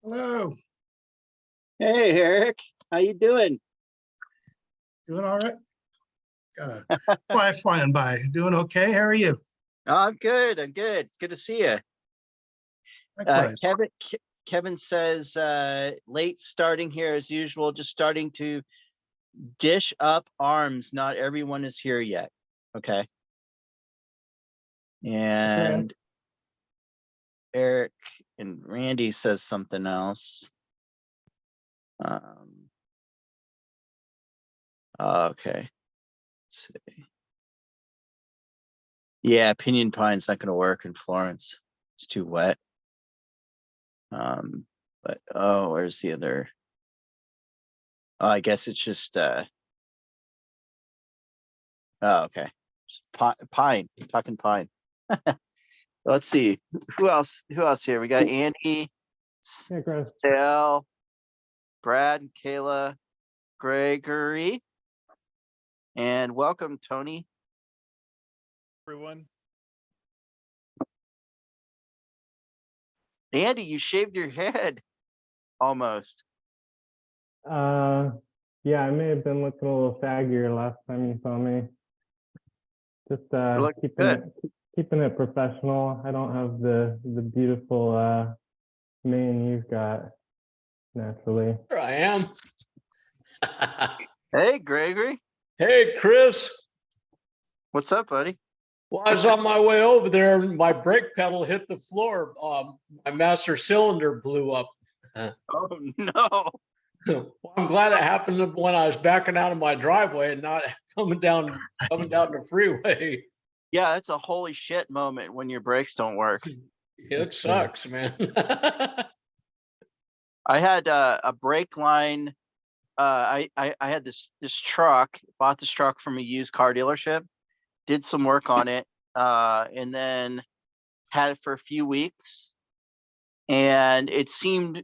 Hello. Hey, Eric, how you doing? Doing all right? Got a fly flying by. Doing okay? How are you? Oh, I'm good. I'm good. It's good to see you. Likewise. Kevin says late starting here as usual, just starting to dish up arms. Not everyone is here yet. Okay. And Eric and Randy says something else. Okay. Let's see. Yeah, Pinyon Pine's not going to work in Florence. It's too wet. But where's the other? Oh, I guess it's just oh, okay. Just pine, talking pine. Let's see. Who else here? We got Andy, Hey, Chris. Sal, Brad, Kayla, Gregory, and welcome, Tony. Everyone. Andy, you shaved your head almost. Yeah, I may have been looking a little saggier last time you saw me. Just keeping it professional. I don't have the beautiful mane you've got naturally. Here I am. Hey, Gregory. Hey, Chris. What's up, buddy? Well, I was on my way over there and my brake pedal hit the floor. My master cylinder blew up. Oh, no. Well, I'm glad it happened when I was backing out of my driveway and not coming down the freeway. Yeah, it's a holy shit moment when your brakes don't work. It sucks, man. I had a brake line. I had this truck, bought this truck from a used car dealership, did some work on it, and then had it for a few weeks, and it seemed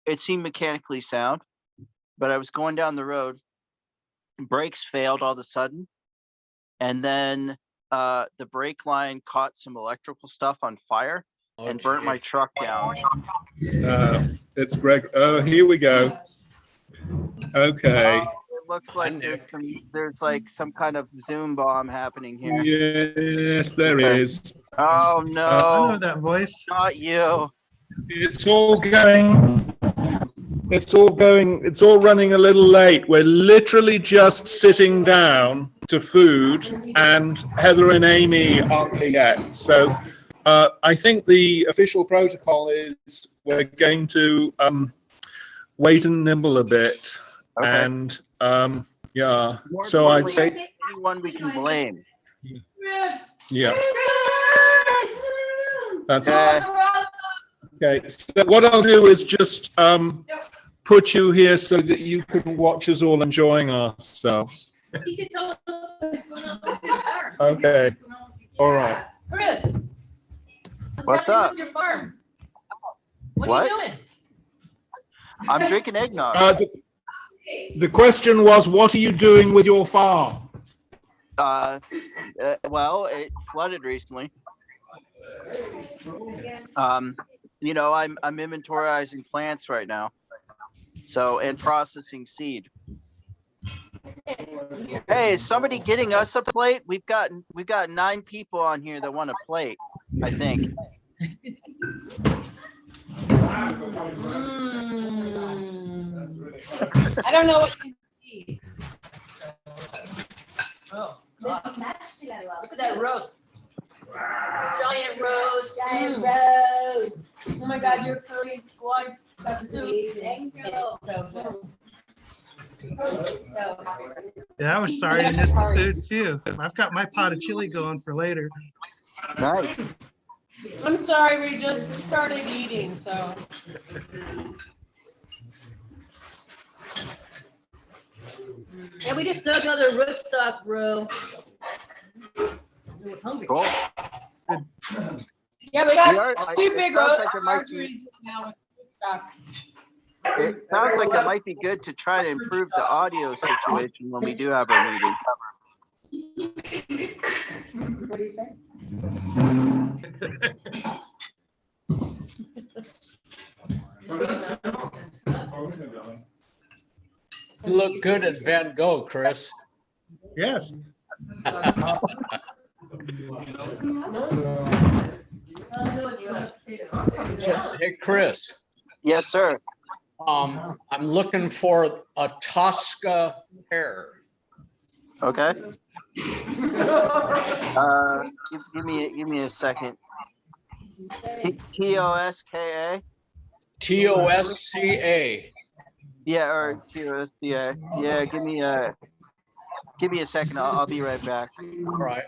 mechanically sound, but I was going down the road, brakes failed all of a sudden, and then the brake line caught some electrical stuff on fire and burnt my truck down. It's Greg. Oh, here we go. Okay. It looks like there's like some kind of Zoom bomb happening here. Yes, there is. Oh I no, know that voice. not you. It's all going. It's all running a little late. We're literally just sitting down to food, and Heather and Amy aren't here yet. So I think the official protocol is we're going to wait and nibble a bit. Okay. And yeah, More so I'd say anyone we can blame. yeah. That's okay. So what I'll do is just put you here so that you can watch us all enjoying ourselves. Okay. All right. Chris, What's up? with your farm? What What? are you doing? I'm drinking eggnog. The question was, what are you doing with your farm? Well, it flooded recently. You know, I'm inventorizing plants right now. So, and processing seed. Hey, is somebody getting us a plate? We've got 9 people on here that want a plate, I think. I don't know what you need. Oh, God. Look at that roast. Giant roast. Giant roast. Oh my God, your curry squad. That's Thank you. so good. So, Yeah, I was sorry to miss the food too. I've got my pot of chili going for later. Nice. I'm sorry, we just started eating, so. Yeah, we just dug another rootstock, bro. We're hungry. Cool. Yeah, we got We are- 2 it big sounds roast like it might be- Marjorie's now with stock. It sounds like it might be good to try to improve the audio situation when we do have our meeting. What do you say? look good at Van Gogh, Chris. Yes. Hey, Chris, Yes, sir. I'm looking for a Tosca pear. Okay. Give me a second. Toska. Tosca. Yeah, or TOSDA. Yeah, give me a second. I'll be right back. All right.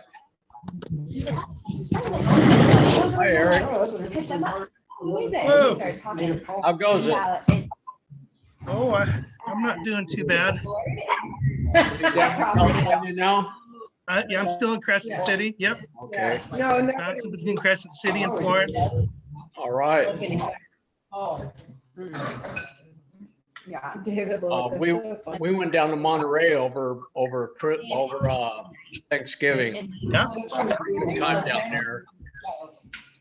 Hi, Eric. Whoa. How goes it? Oh, I'm not doing too bad. You down in California now? Yeah, I'm still in Crescent City. Yep. Okay. Bouncing between Crescent City and Florence. All right. Yeah, David. We went down to Monterey over Thanksgiving. Yeah, Good time down there.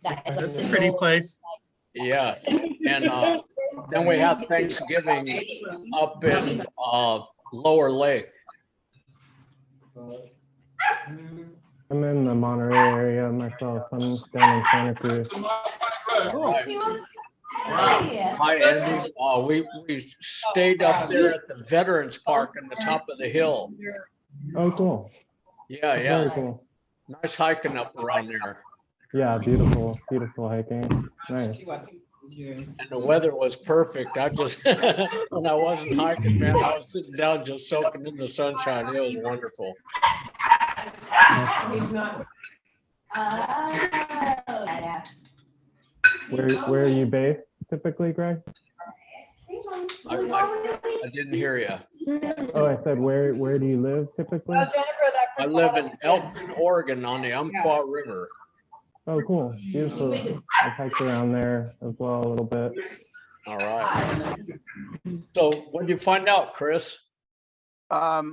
that's a pretty place. Yeah. And then we had Thanksgiving up in Lower Lake. I'm in the Monterey area myself. I'm down in Santa Cruz. Hi, Andy. We stayed up there at the Veterans Park on the top of the hill. Oh, cool. Yeah, Very yeah. cool. Nice hiking up around there. Yeah, beautiful, beautiful hiking. Nice. And the weather was perfect. I just, when I wasn't hiking, man, I was sitting down just soaking in the sunshine. It was wonderful. Where are you based typically, Greg? I didn't hear you. Oh, I said where do you live typically? I live in Elkton, Oregon on the Umpqua River. Oh, cool. Beautiful. I've hiked around there as well a little bit. All right. So what did you find out, Chris? I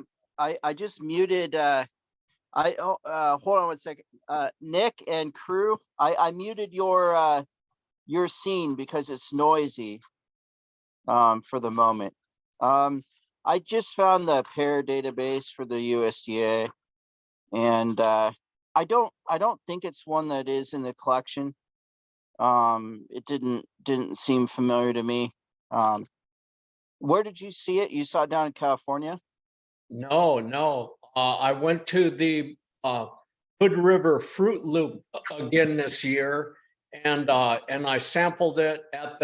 just muted, hold on one second. Nick and crew, I muted your scene because it's noisy, for the moment. I just found the pair database for the USDA, and I don't think it's one that is in the collection. It didn't seem familiar to me. Where did you see it? You saw it down in California? No. I went to the Hood River Fruit Loop again this year, and I sampled it at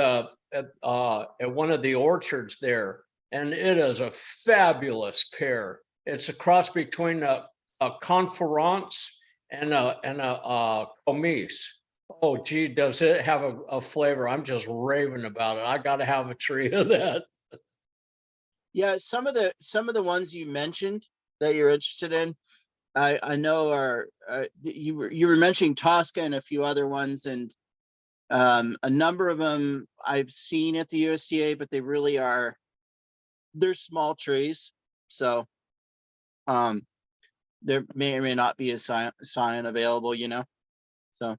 one of the orchards there, and it is a fabulous pear. It's a cross between a Conference and a Comise. Oh, gee, does it have a flavor? I'm just raving about it. I got to have a tree of that. Yeah, some of the ones you mentioned that you're interested in, I know are you were mentioning Tosca and a few other ones, and a number of them I've seen at the USDA, but they really they're small trees, so there may or may not be a sign available, you know. So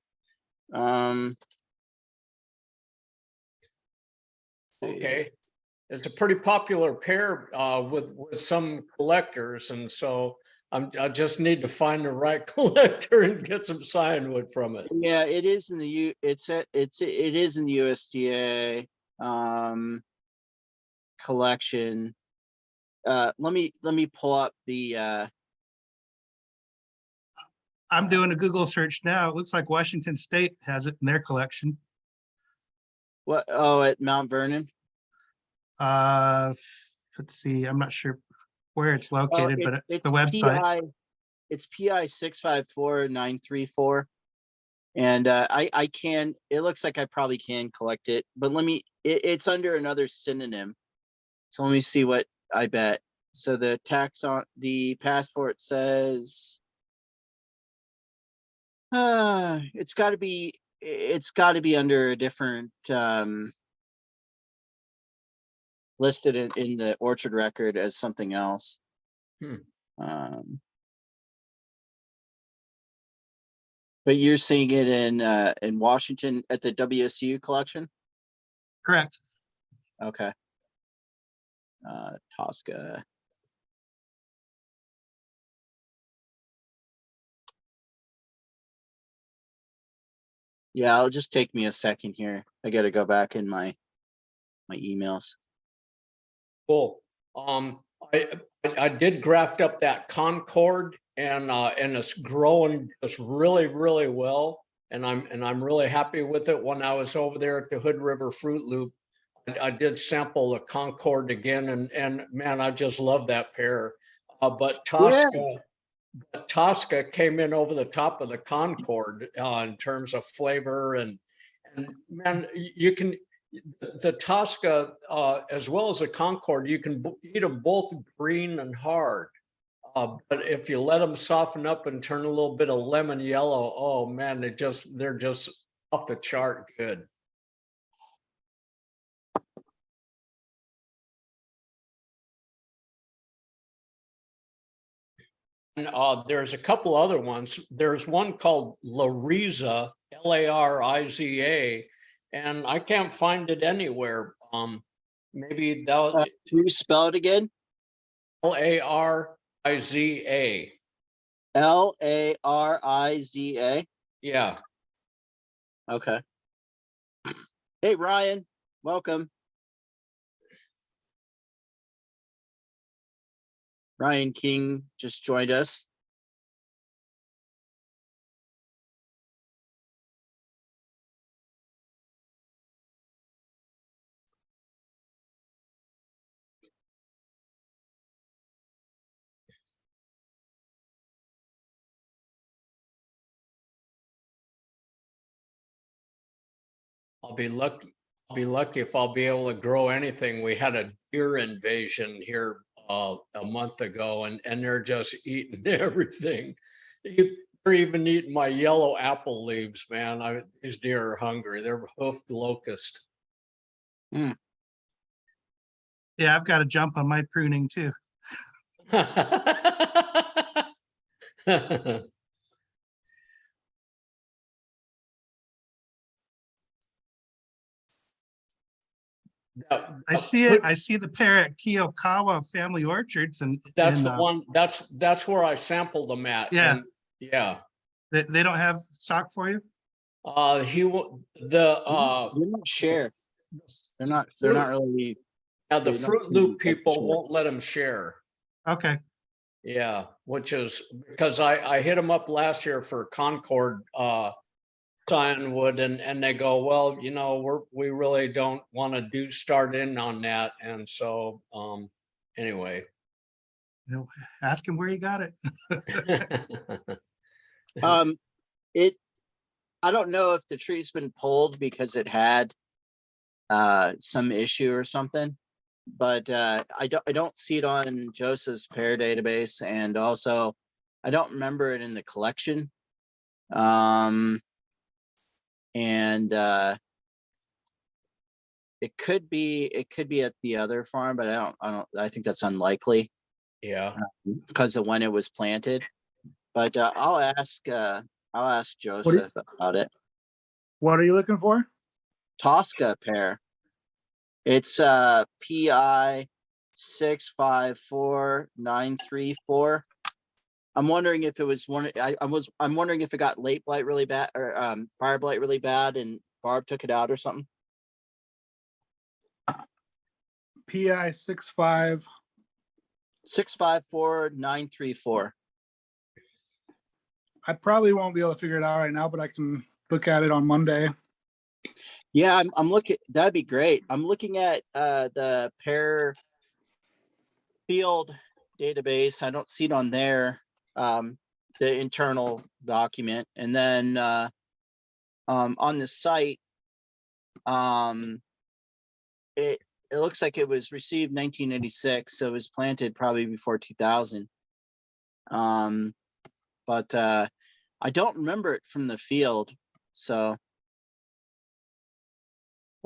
Okay. It's a pretty popular pear with some collectors, and so I just need to find the right collector and get some scienwood from it. yeah, it is in the it is in the USDA collection. Let me pull up the I'm doing a Google search now. It looks like Washington State has it in their collection. what, oh, at Mount Vernon. Let's see, I'm not sure where it's Well, located, but it's the website. It's PI 654934. And I can, it looks like I probably can collect it, but it's under another synonym. So let me see what I bet. So the tax on the passport says, it's gotta be under a different, listed in the orchard record as something else. But you're seeing it in Washington at the WSU collection? Correct. Okay. Tosca. Yeah, it'll just take me a second here. I gotta go back in my emails. Cool. I did graft up that Concord and it's growing just really, really well. And I'm really happy with it. When I was over there at the Hood River Fruit Loop, I did sample the Concord again, and man, I just love that pear. But Tosca came in over the top of the Concord in terms of flavor and man, you can the Tosca as well as the Concord, you can eat them both green and hard. But if you let them soften up and turn a little bit of lemon yellow, oh man, they're just off the chart good. And there's a couple other ones. There's one called Lariza, Lariza, and I can't find it anywhere. Maybe that Can you spell it again? Lariza. Lariza. Yeah. Okay. Hey, Ryan, welcome. Ryan King just joined us. I'll be lucky if I'll be able to grow anything. We had a deer invasion here a month ago, and they're just eating everything. They're even eating my yellow apple leaves, man. These deer are hungry. They're hoofed locust. Yeah, I've got to jump on my pruning too. I see it. I see the pear at Kiyokawa Family Orchards, and That's the one. That's where I sampled them at. Yeah. And yeah. They don't have stock for you. They don't share. They're not really. Yeah, the they're not Fruit really Loop people share. won't let them share. Okay. Yeah, which is because I hit them up last year for Concord Cyanwood, and they go, well, you know, we really don't want to start in on that, and so anyway. Ask him where you got it. I don't know if the tree's been pulled because it had some issue or something, but I don't see it on Joseph's pear database, and also I don't remember it in the collection. And it could be at the other farm, but I think that's unlikely. Yeah, because of when it was planted. But I'll ask Joseph about it. What are you looking for? Tosca pear. It's PI 654934. I'm wondering if it was one. I'm wondering if it got late blight really bad or fire blight really bad, and Barb took it out or something. PI 654934. I probably won't be able to figure it out right now, but I can look at it on Monday. Yeah, I'm looking. That'd be great. I'm looking at the pear field database. I don't see it on there. The internal document, and then on the site, it looks like it was received 1986, so it was planted probably before 2000. But I don't remember it from the field, so.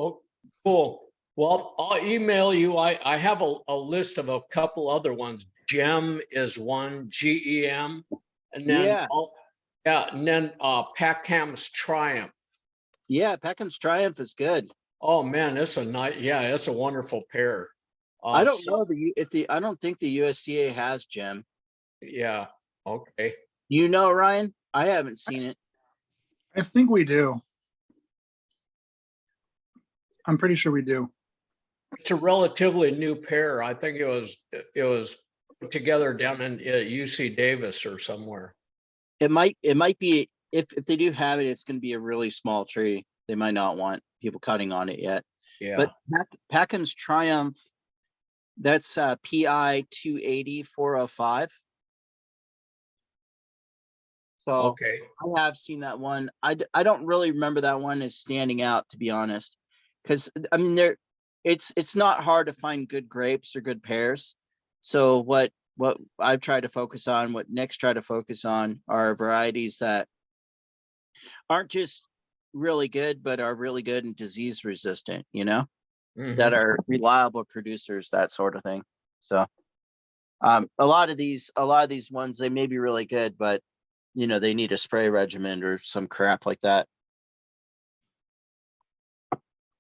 well, cool. Well, I'll email you. I have a list of a couple other ones. Gem is one, GEM, and then Packham's Triumph. Yeah, Peckham's Triumph is good. Oh man, it's it's a wonderful pear. I don't know I don't think the USDA has Gem. Yeah. Okay. You know, Ryan? I haven't seen it. I think we do. I'm pretty sure we do. It's a relatively new pair. I think it was put together down in UC Davis or somewhere. It might be, if they do have it, it's gonna be a really small tree. They might not want people cutting on it yet. Yeah. But Peckham's Triumph, that's PI 280-405. So Okay. I have seen that one. I don't really remember that one as standing out, to be honest. Because I mean, it's not hard to find good grapes or good pears. So what I've tried to focus on, what Nick's tried to focus on, are varieties that aren't just really good, but are really good and disease resistant, that Mhm. are reliable producers, that sort of thing. So a lot of these ones, they may be really good, but they need a spray regimen or some crap like that.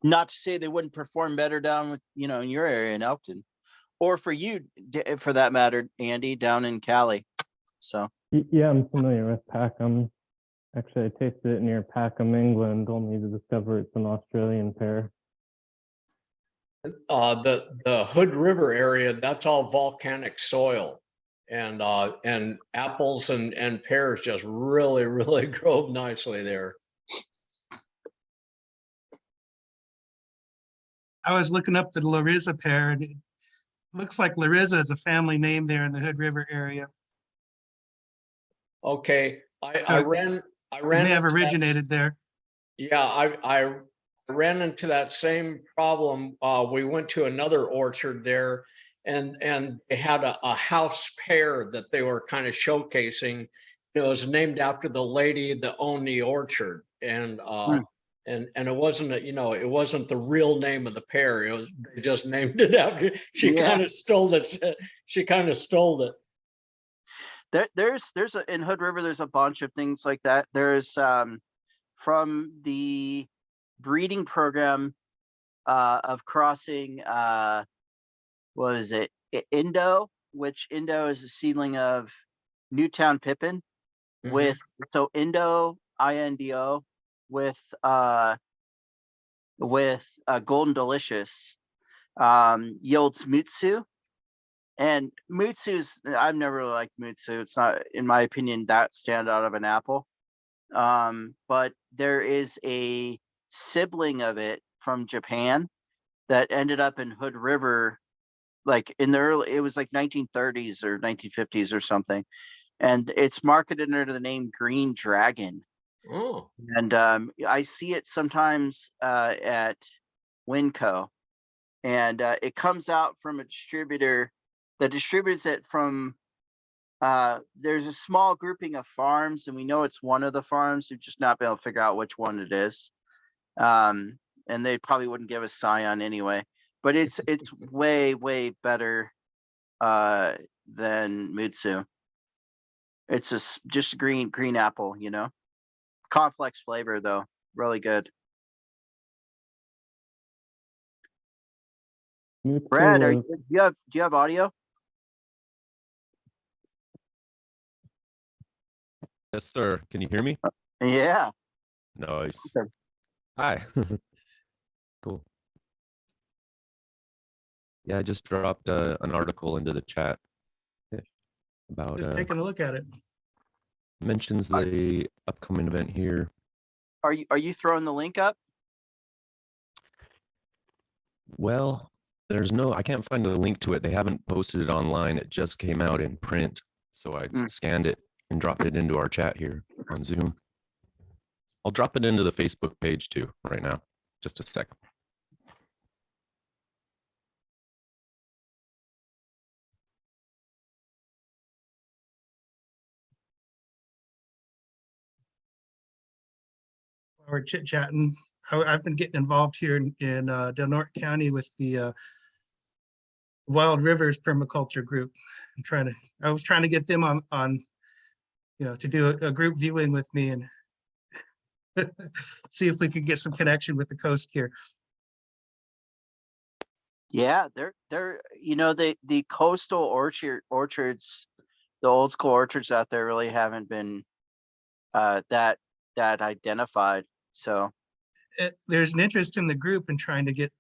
Not to say they wouldn't perform better down with, in your area in Elkton, or for you, for that matter, Andy, down in Cali. So Yeah, I'm familiar with Packham. Actually, I tasted it near Packham, England, only to discover it's an Australian pear. The Hood River area, that's all volcanic soil, and apples and pears just really, really grow nicely there. I was looking up the Larissa pear, and it looks like Larissa is a family name there in the Hood River area. Okay, So I ran It may have into that. originated there. Yeah, I ran into that same problem. We went to another orchard there, and they had a house pear that they were kind of showcasing. It was named after the lady that owned the orchard, and it wasn't it wasn't the real name of the pear. It was, they just named it after. She Yeah. kind of stole it. She kind of stole it. there's in Hood River, there's a bunch of things like that. There's from the breeding program of crossing what is it, Indo, which Indo is a seedling of Newtown Pippin with Indo, INDO, with Golden Delicious, yields Mutsu. And I've never really liked Mutsu. It's not, in my opinion, that stand out of an apple. But there is a sibling of it from Japan that ended up in Hood River, like in the early, it was like 1930s or 1950s or something. And it's marketed under the name Green Dragon. Oh, And I see it sometimes at Winco. And it comes out from a distributor that distributes it from, there's a small grouping of farms, and we know it's one of the farms. We've just not been able to figure out which one it is. And they probably wouldn't give us Scion anyway. But it's way, way better than Mutsu. It's just a green apple, complex flavor though, really good. Mutsu Brad, was- do you have audio? Yes, sir. Can you hear me? Yeah. Nice. Okay. Hi. Cool. Yeah, I just dropped an article into the chat about Just taking a look at it. mentions the upcoming event here. Are you throwing the link up? Well, I can't find the link to it. They haven't posted it online. It just came out in print. So I scanned it and dropped it into our chat here on Zoom. I'll drop it into the Facebook page too right now. Just a second. While we're chit chatting, I've been getting involved here in Del Norte County with the Wild Rivers Permaculture Group. I was trying to get them on to do a group viewing with me and see if we could get some connection with the coast here. Yeah, they're the coastal orchards, the old school orchards out there really haven't been that identified. So there's an interest in the group in trying to get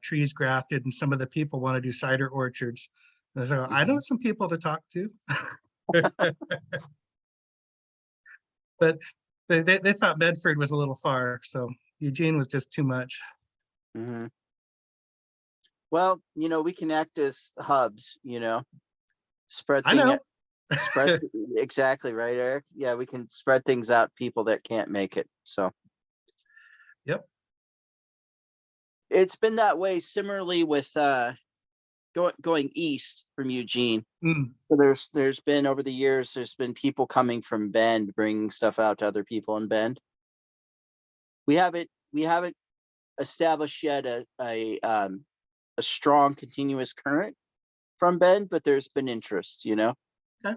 trees grafted, and some of the people want to do cider orchards. And so I know some people to talk to. But they thought Medford was a little far, so Eugene was just too much. Mhm. Well, we can act as hubs, spread I know. spread exactly right, Eric. Yeah, we can spread things out to people that can't make it. So Yep. it's been that way similarly with going east from Eugene. Mm. So there's been over the years, there's been people coming from Bend bringing stuff out to other people in Bend. We haven't established yet a strong continuous current from Bend, but there's been interest, Okay.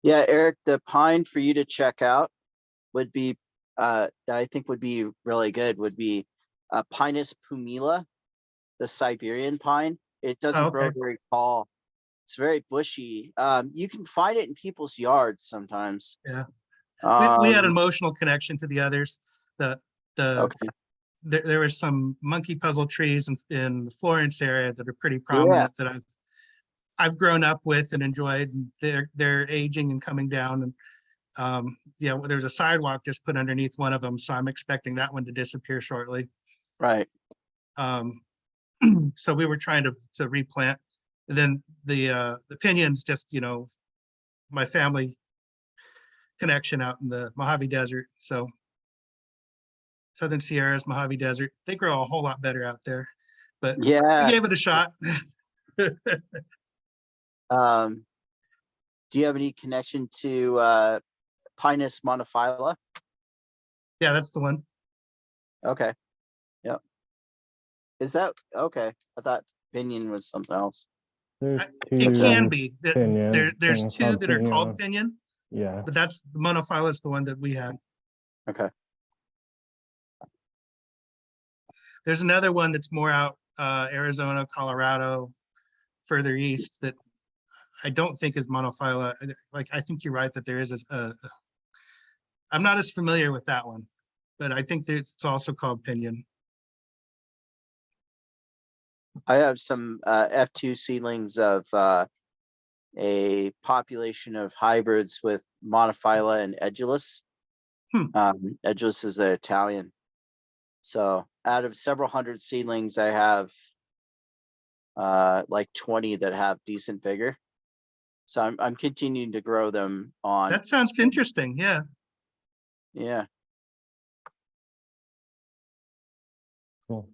Yeah, Eric, the pine for you to check out would be that I think would be really good would be Pinus pumila, the Siberian pine. It doesn't grow Okay. very tall. It's very bushy. You can find it in people's yards sometimes. Yeah. We had an Um, emotional connection to the others. The okay. there were some monkey puzzle trees in the Florence area that are pretty Yeah. prominent that I've grown up with and enjoyed, and they're aging and coming down. And yeah, well, there's a sidewalk just put underneath one of them, so I'm expecting that one to disappear shortly. Right. So we were trying to replant. And then the pinions, just my family connection out in the Mojave Desert. So Southern Sierras, Mojave Desert, they grow a whole lot better out there. But we Yeah. gave it a shot. Do you have any connection to Pinus monophylla? Yeah, that's the one. Okay. Yep. Is that okay? I thought pinion was something else. There's It two can be. pinion There's things two called that are called pinion. pinion, Yeah. but that's the monophylla is the one that we had. Okay. There's another one that's more out Arizona, Colorado, further east that I don't think is monophylla. Like I think you're right that there is I'm not as familiar with that one, but I think that it's also called pinion. I have some F2 seedlings of a population of hybrids with monophylla and edulus. Edulus is the Italian. So out of several hundred seedlings, I have like 20 that have decent vigor. So I'm continuing to grow them on. That sounds interesting. Yeah. Yeah. Cool.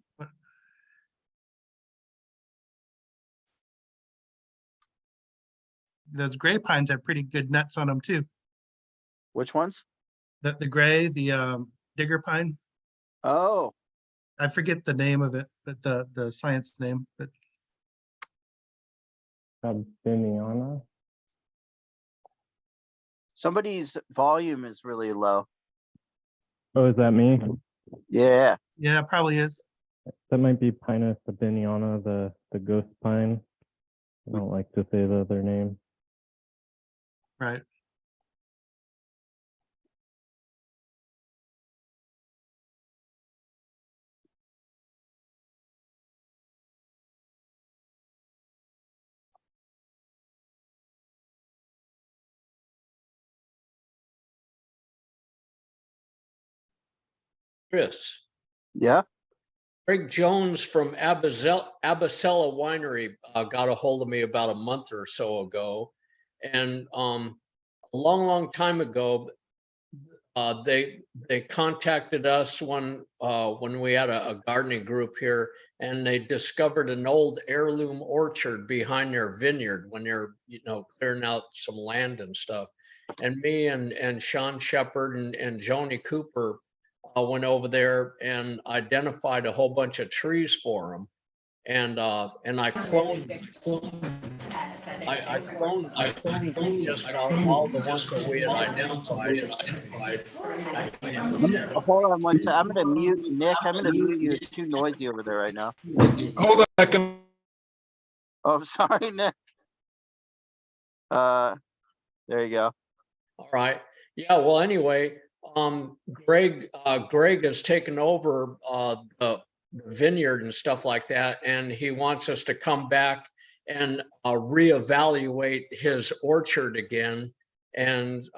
Those gray pines have pretty good nuts on them too. Which ones? The gray, the digger pine. Oh, I forget the name of it, but the science name. But Sabiniana. somebody's volume is really low. Oh, is that me? Yeah. yeah, it probably is. That might be Pinus sabiniana, the ghost pine. I don't like to say the other name. Right. Chris, Yeah. Greg Jones from Abacella Winery got a hold of me about a month or so ago. And a long time ago, they contacted us when we had a gardening group here, and they discovered an old heirloom orchard behind their vineyard when they're clearing out some land and stuff. And me and Sean Shepard and Joni Cooper went over there and identified a whole bunch of trees for them, and I cloned I cloned just all the ones that we had identified. Hold on one second. I'm gonna mute Nick. I'm gonna mute you. It's too noisy over there right now. Hold on a second. Oh, I'm sorry, Nick. There you go. All right. Yeah, well, anyway, Greg has taken over the vineyard and stuff like that, and he wants us to come back and reevaluate his orchard again and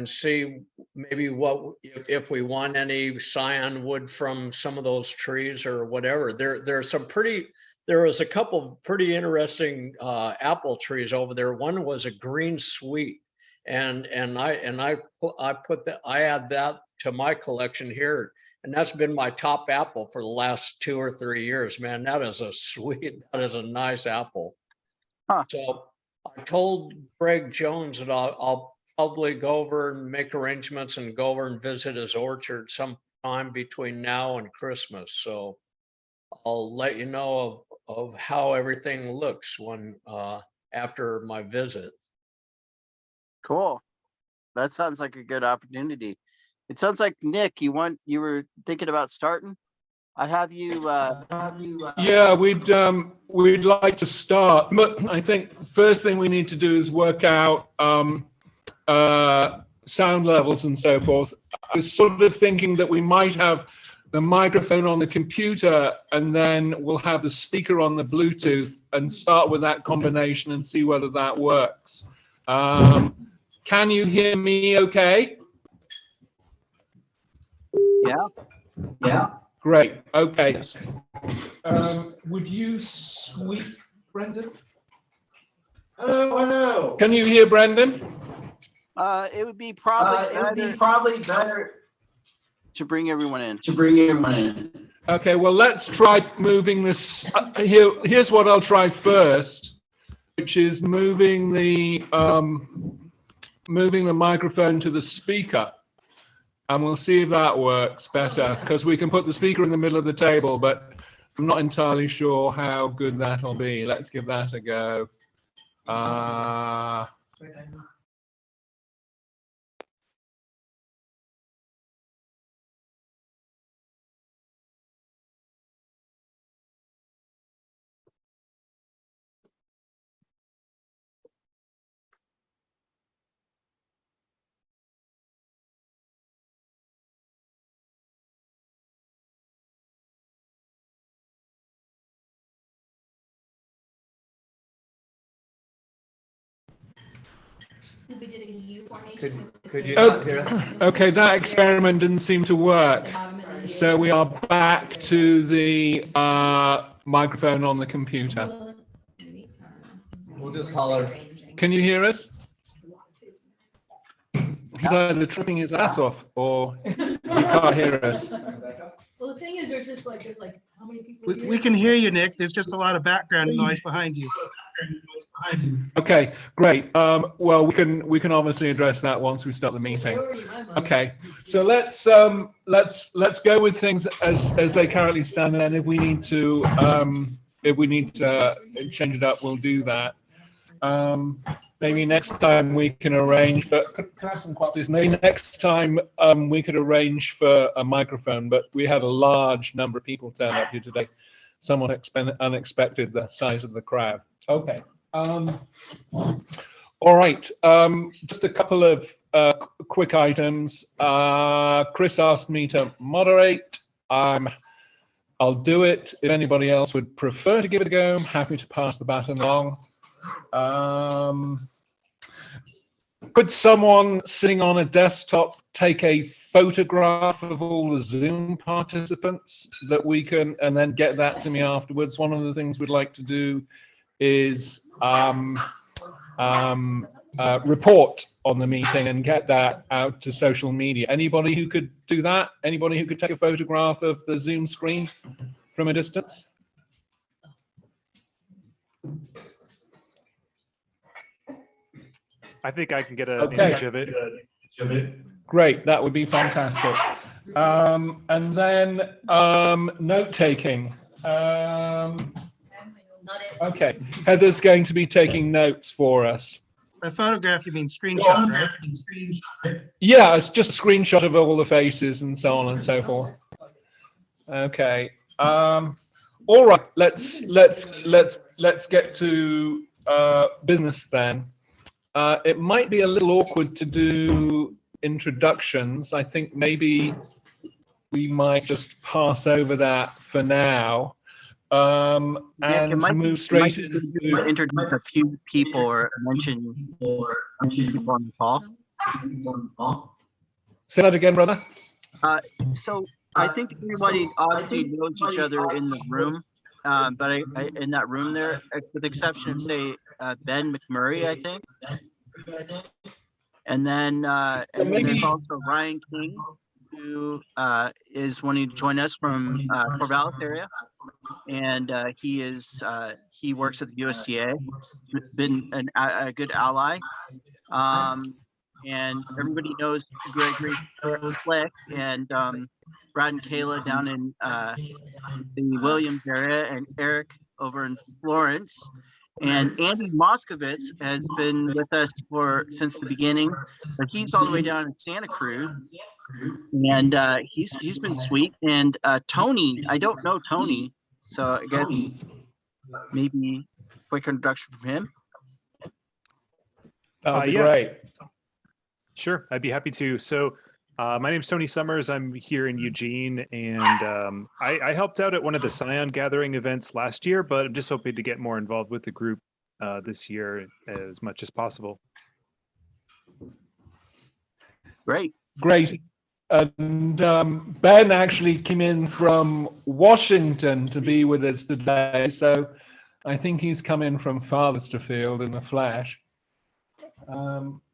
see maybe what if we want any scion wood from some of those trees or whatever. There was a couple pretty interesting apple trees over there. One was a green sweet, and I add that to my collection here, and that's been my top apple for the last 2 or 3 years. Man, that is a nice apple. Huh. So I told Greg Jones that I'll probably go over and make arrangements and go over and visit his orchard sometime between now and Christmas. So I'll let you know of how everything looks when after my visit. Cool. That sounds like a good opportunity. It sounds like Nick, you were thinking about starting. I have you. Yeah, we'd like to start, but I think first thing we need to do is work out sound levels and so forth. I was sort of thinking that we might have the microphone on the computer and then we'll have the speaker on the Bluetooth and start with that combination and see whether that works. Can you hear me okay? Yeah. Great. Okay. Would you sweep Brendan? Hello. Can you hear Brendan? It would be probably better to bring everyone in. Okay. Well, let's try moving this. Here's what I'll try first, which is moving the microphone to the speaker. And we'll see if that works better, because we can put the speaker in the middle of the table, but I'm not entirely sure how good that'll be. Let's give that a go. We did a U formation. Could you not hear us? Okay, that experiment didn't seem to work. So we are back to the microphone on the computer. We'll just holler. Can you hear us? He's either tripping his ass off or he can't hear us. Well, the thing is, there's like, how many people? We can hear you, Nick. There's just a lot of background noise behind you. Okay, great. Well, we can obviously address that once we start the meeting. Okay, so let's go with things as they currently stand, and then if we need to change it up, we'll do that. Maybe next time we can arrange for. Can I have some quiet, please? Maybe next time we could arrange for a microphone, but we had a large number of people turn up here today. Somewhat unexpected, the size of the crowd. Okay. All right. Just a couple of quick items. Chris asked me to moderate. I'll do it. If anybody else would prefer to give it a go, I'm happy to pass the baton along. Could someone sitting on a desktop take a photograph of all the Zoom participants that we can, and then get that to me afterwards? One of the things we'd like to do is report on the meeting and get that out to social media. Anybody who could do that? Anybody who could take a photograph of the Zoom screen from a distance? I think I can get an image of it. Great, that would be fantastic. And then note taking. not it. Okay, Heather's going to be taking notes for us. By photograph, you mean screenshot, right? Yeah, it's just a screenshot of all the faces and so on and so forth. Okay. All right. Let's get to business then. It might be a little awkward to do introductions. I think maybe we might just pass over that for now. And move straight into introduce a few people or mention people on the call. Say that again, brother. So I think everybody obviously knows each other in the room, but I in that room there, with the exception of say Ben McMurray, I think, and then there's also Ryan King, who is wanting to join us from Corvallis area, and he works at the USDA, been a good ally. And everybody knows Gregory Flick and Brad and Kayla down in the Williams area, and Eric over in Florence. And Andy Moskovitz has been with us since the beginning, but he's all the way down in Santa Cruz, and he's been sweet. And Tony, I don't know Tony, so I guess maybe quick introduction from him. That would be great. Sure, I'd be happy to. So my name's Tony Summers. I'm here in Eugene, and I helped out at one of the Scion Gathering events last year, but I'm just hoping to get more involved with the group this year as much as possible. Great. And Ben actually came in from Washington to be with us today, so I think he's come in from Farthesterfield in the flesh.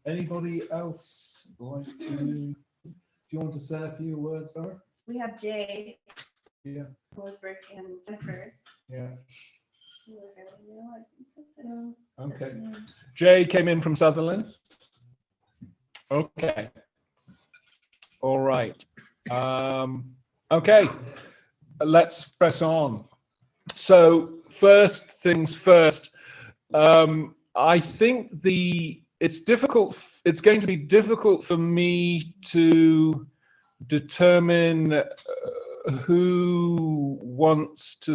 Anybody else like to? Do you want to say a few words, Laura? We have Jay, Yeah. Rosebrook, and Jennifer. Yeah. Okay. Okay. Jay came in from Sutherland. Okay. All right. Okay. Let's press on. So first things first. I think it's difficult. It's going to be difficult for me to determine who wants to.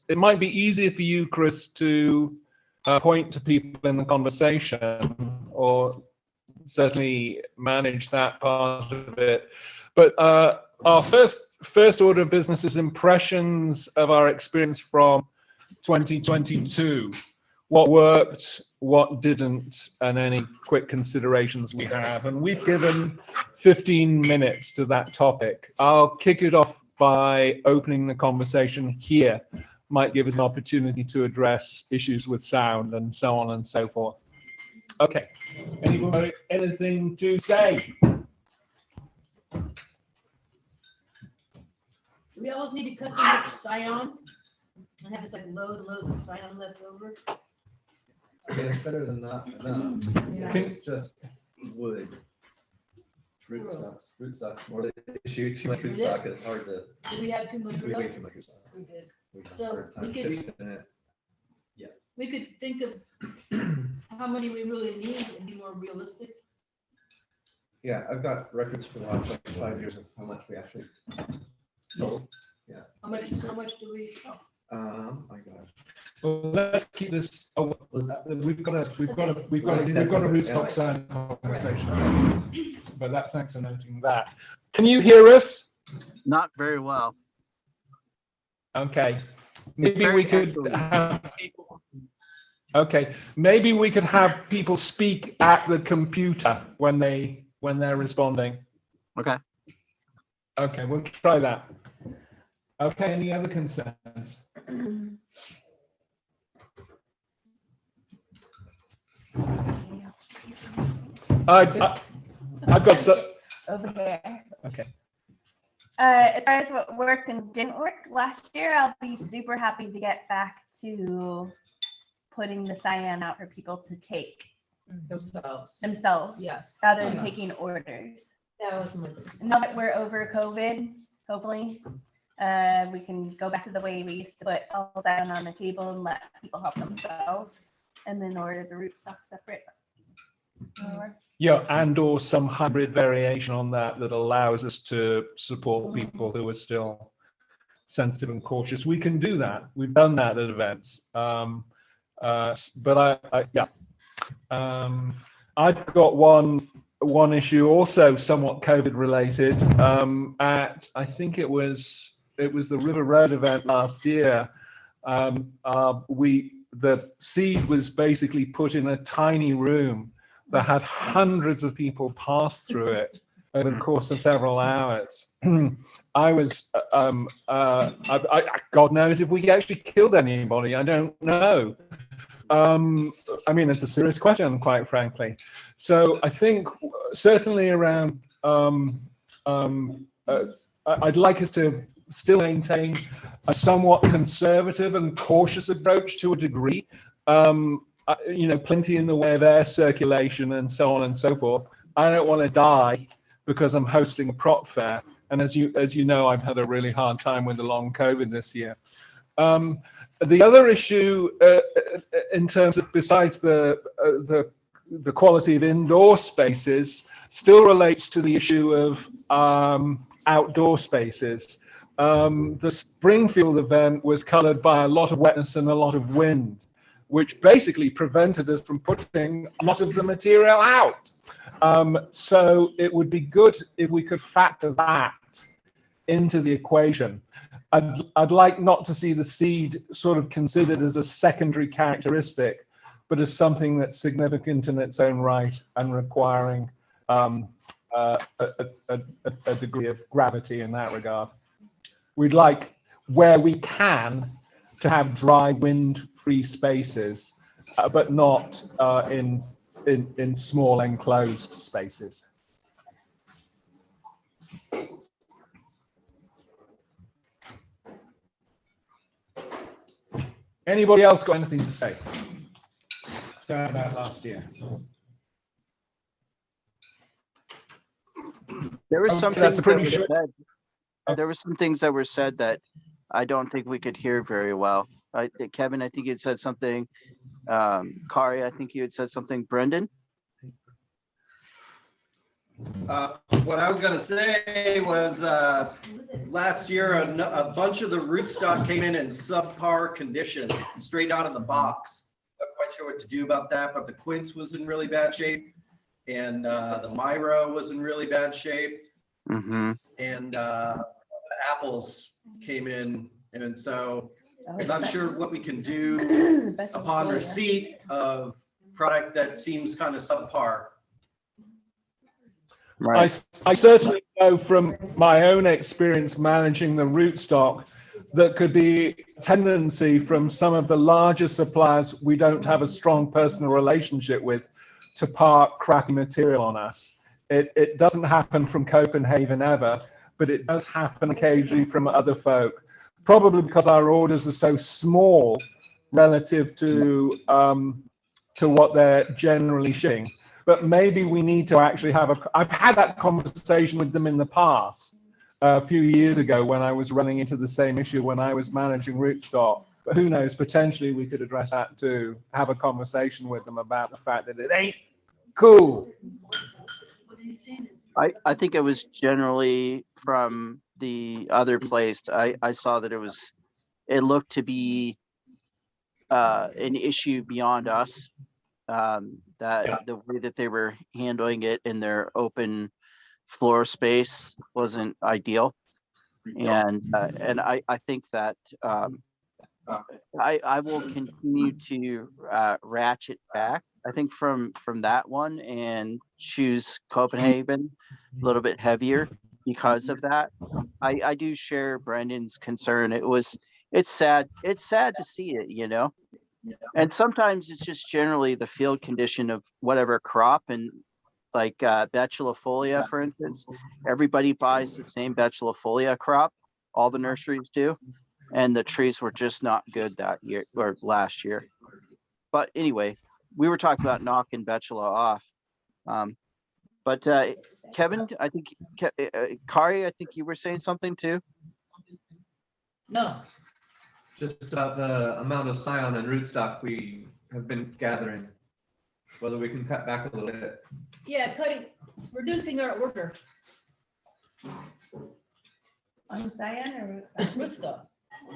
It might be easier for you, Chris, to point to people in the conversation, or certainly manage that part of it. But our first order of business is impressions of our experience from 2022. What worked, what didn't, and any quick considerations we have. And we've given 15 minutes to that topic. I'll kick it off by opening the conversation here. Might give us an opportunity to address issues with sound and so on and so forth. Okay, anybody, anything to say? We always need to cut too much scion and have this like loads of scion left over. Okay, it's better than that. No, Yeah. it's just wood. Rootstock's more the issue. Too much rootstock is hard to. Did we have too much? We way too much rootstock. We did. We have a So hard time we could- keeping it. Yes. We could think of how many we really need and be more realistic. Yeah, I've got records for the last like 5 years of how much we actually sold. Yeah. How much do we? My gosh. Well, let's keep this. Oh, we've got a rootstock sound conversation. But thanks for noting that. Can you hear us? Not very well. Okay. Maybe we could have people. Okay. Maybe we could have people speak at the computer when they're responding. Okay. Okay, we'll try that. Okay. Any other concerns? I've got some over here. Okay. As far as what worked and didn't work last year, I'll be super happy to get back to putting the cyan out for people to take themselves Yes. rather than taking orders. That was my first. Now that we're over COVID, hopefully, We can go back to the way we used to put all down on the table and let people help themselves, and then order the rootstock separate. Or Yeah, and or some hybrid variation on that that allows us to support people who are still sensitive and cautious. We can do that. We've done that at events. But I've got one issue also somewhat COVID related. At I think it was the River Road event last year. The seed was basically put in a tiny room that had hundreds of people pass through it over the course of several hours. I was, God knows if we actually killed anybody, I don't know. I mean, it's a serious question, quite frankly. So I think certainly around, I'd like us to still maintain a somewhat conservative and cautious approach to a degree. You know, plenty in the way of air circulation and so on and so forth. I don't want to die because I'm hosting a prop fair. And as you know, I've had a really hard time with the long COVID this year. The other issue in terms of besides the quality of indoor spaces still relates to the issue of outdoor spaces. The Springfield event was colored by a lot of wetness and a lot of wind, which basically prevented us from putting a lot of the material out. So it would be good if we could factor that into the equation. I'd like not to see the seed sort of considered as a secondary characteristic, but as something that's significant in its own right and requiring a degree of gravity in that regard. We'd like, where we can, to have dry, wind-free spaces, but not in small enclosed spaces. Anybody else got anything to say about last year? There was some That's things a pretty that were short. said. There were some things that were said that I don't think we could hear very well. Kevin, I think you had said something. Kari, I think you had said something. Brendan? What I was gonna say was last year a bunch of the rootstock came in subpar condition, straight out of the box. Not quite sure what to do about that, but the quince was in really bad shape, and the myra was in really bad shape, Mm-hmm. and the apples came in, and so I'm not sure what we can do upon receipt of product that seems kind of subpar. Right. I certainly know from my own experience managing the rootstock that could be tendency from some of the larger suppliers we don't have a strong personal relationship with to park crappy material on us. It doesn't happen from Copenhagen ever, but it does happen occasionally from other folk, probably because our orders are so small relative to what they're generally shipping. But maybe we need to actually I've had that conversation with them in the past, a few years ago when I was running into the same issue when I was managing rootstock. But who knows, potentially we could address that too, have a conversation with them about the fact that it ain't cool. I think it was generally from the other place. I saw that it looked to be an issue beyond us. That the way that they were handling it in their open floor space wasn't ideal, and I think that I will continue to ratchet back. I think from that one and choose Copenhagen a little bit heavier because of that. I do share Brendan's concern. It's sad. It's sad to see it, you know. And sometimes it's just generally the field condition of whatever crop, and like Betulifolia, for instance, everybody buys the same Betulifolia crop. All the nurseries do. And the trees were just not good that year or last year. But anyway, we were talking about knocking Betula off. But Kevin, I think, Kari, I think you were saying something too. No, Just about the amount of scion and rootstock we have been gathering, whether we can cut back a little bit. yeah, reducing our order, On cyan or rootstock? rootstock,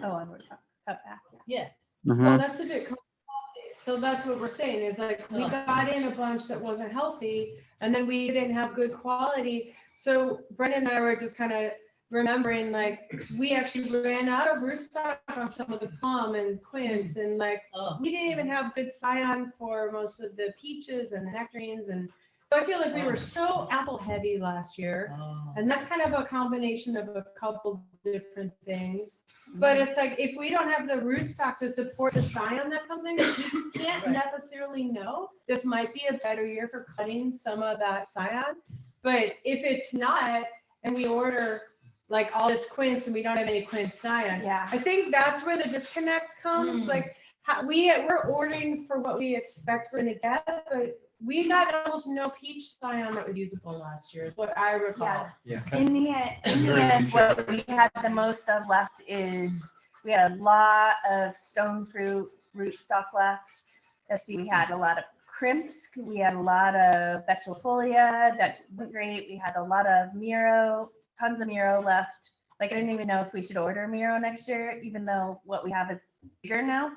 Oh, on rootstock, cut back. yeah. Mhm. Well, that's a bit complicated. So that's what we're saying is like, we Oh. got in a bunch that wasn't healthy and then we didn't have good quality. So Brendan and I were just kind of remembering, like, we actually ran out of rootstock on some of the plum and quince and like, Oh, we didn't even have good scion for most of the peaches and the nectarines. And so I feel like we were so apple heavy last year. oh. And that's kind of a combination of a couple different things. But it's like, if we don't have the rootstock to support the scion that comes in, we can't Right. necessarily know. This might be a better year for cutting some of that scion. But if it's not, and we order like all this quince and we don't have any quince scion, Yeah. I think that's where the disconnect comes. Mm. Like, we're ordering for what we expect we're gonna get, but we got almost no peach scion that was usable last year, is what I recall. Yeah. In the end, what we had the most of left is we had a lot of stone fruit rootstock left. Let's see, we had a lot of crimps, we had a lot of betifolia that wasn't great. We had a lot of miro, tons of miro left. Like, I didn't even know if we should order miro next year, even though what we have is bigger now.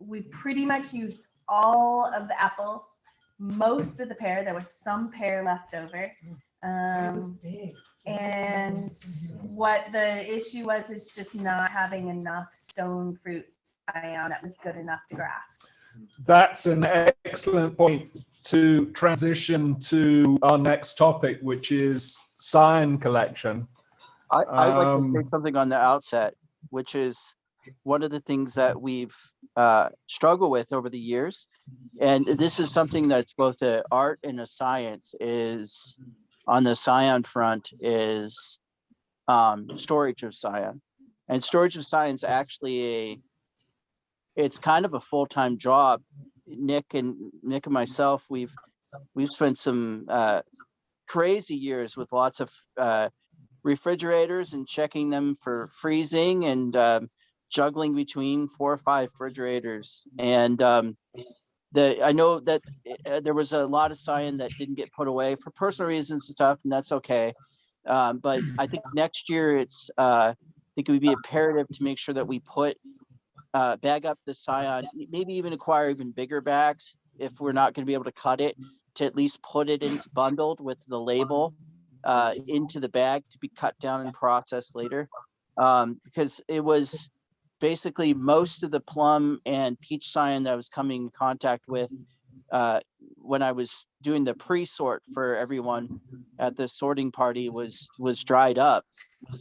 We pretty much used all of the apple, most of the pear. There was some pear left over. And what the issue was is just not having enough stone fruit scion that was good enough to graft. That's an excellent point to transition to our next topic, which is scion collection. I'd like to say something on the outset, which is one of the things that we've struggled with over the years. And this is something that's both an art and a science, is on the scion front is storage of scion. And storage of scion is actually it's kind of a full-time job. Nick and myself, we've spent some crazy years with lots of refrigerators and checking them for freezing and juggling between 4 or 5 refrigerators. And I know that there was a lot of scion that didn't get put away for personal reasons and stuff, and that's okay. But I think next year I think it would be imperative to make sure that we bag up the scion, maybe even acquire even bigger bags if we're not going to be able to cut it, to at least put it into bundled with the label into the bag to be cut down and processed later. Because it was basically most of the plum and peach scion that I was coming in contact with when I was doing the pre-sort for everyone at the sorting party was dried up.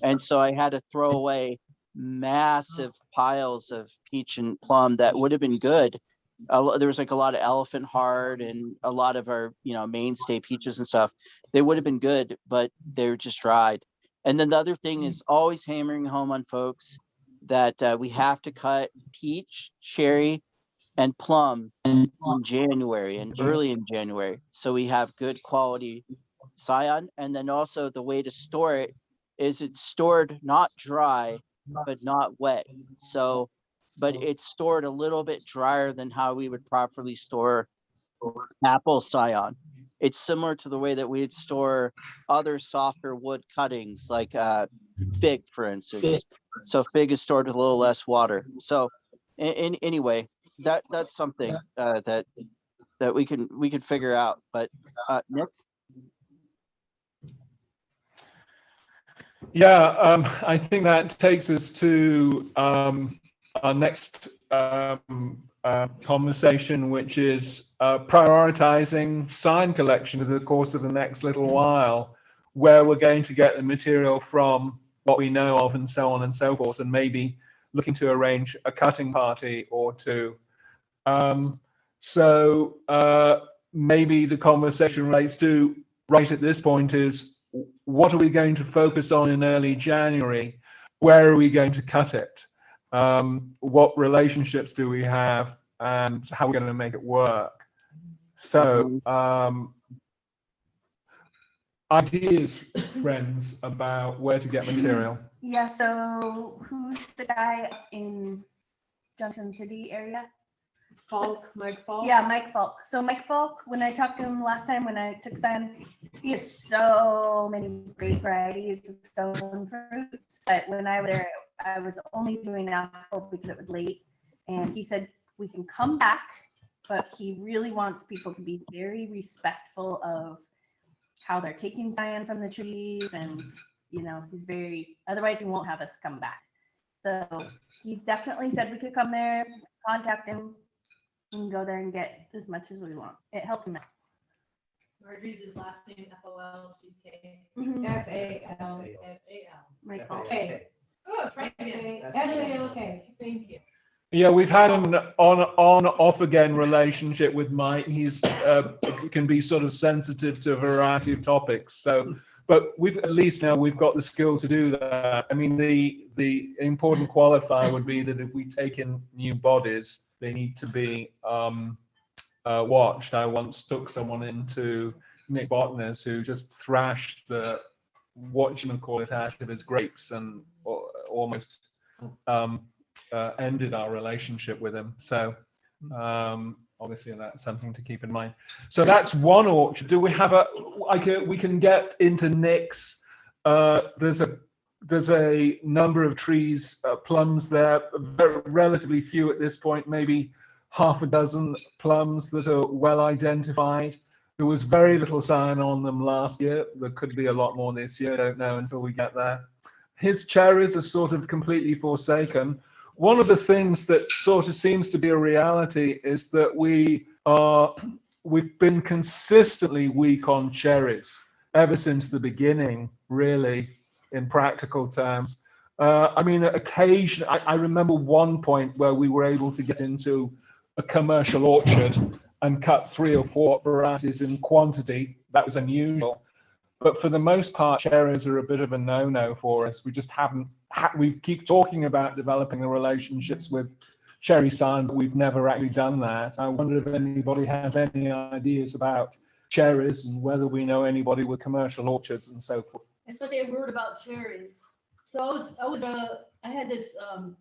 And so I had to throw away massive piles of peach and plum that would have been good. There was like a lot of elephant heart and a lot of our mainstay peaches and stuff. They would have been good, but they were just dried. And then the other thing is always hammering home on folks that we have to cut peach, cherry, and plum in January and early in January, so we have good quality scion. And then also the way to store it is it's stored not dry but not wet. So, but it's stored a little bit drier than how we would properly store apple scion. It's similar to the way that we'd store other softer wood cuttings, like fig, for instance. So fig is stored with a little less water. So, anyway, that's something that we can figure out. But Nick. Yeah, I think that takes us to our next conversation, which is prioritizing sign collection over the course of the next little while, where we're going to get the material from, what we know of, and so on and so forth, and maybe looking to arrange a cutting party or two. So maybe the conversation relates to, right at this point, is what are we going to focus on in early January? Where are we going to cut it? What relationships do we have, and how are we going to make it work? So ideas, friends, about where to get material? Yeah, so who's the guy up in Junction City area? Mike Falk. Yeah, Mike Falk. So Mike Falk, when I talked to him last time when I took Sam, he has so many great varieties of stone fruits. But when I was there, I was only doing apple because it was late. And he said, we can come back, but he really wants people to be very respectful of how they're taking cyan from the trees. And, you know, he's very, otherwise he won't have us come back. So he definitely said we could come there, contact him. We can go there and get as much as we want. It helps him out. Marjorie's his last name, F-O-L-C-K. F-A-L. F-A-L. Mike Falk. Okay. Oh, Frank, yeah. F-A-L-K. Thank you. Yeah, we've had an on off again relationship with Mike. He's can be sort of sensitive to a variety of topics. So, but we've at least now we've got the skill to do that. I mean, the important qualifier would be that if we take in new bodies, they need to be watched. I once took someone into Nick Botner's who just thrashed the whatchamacallit out of his grapes and almost ended our relationship with him. So obviously that's something to keep in mind. So that's one orchard. Do we have we can get into Nick's. There's a number of trees, plums there, relatively few at this point, maybe half a dozen plums that are well identified. There was very little cyan on them last year. There could be a lot more this year. I don't know until we get there. His cherries are sort of completely forsaken. One of the things that sort of seems to be a reality is that we've been consistently weak on cherries ever since the beginning, really, in practical terms. I mean, occasionally, I remember one point where we were able to get into a commercial orchard and cut 3 or 4 varieties in quantity. That was unusual. But for the most part, cherries are a bit of a no-no for us. We just haven't, we keep talking about developing the relationships with cherry cyan, but we've never actually done that. I wonder if anybody has any ideas about cherries and whether we know anybody with commercial orchards and so forth. I was supposed to say a word about cherries. So I had this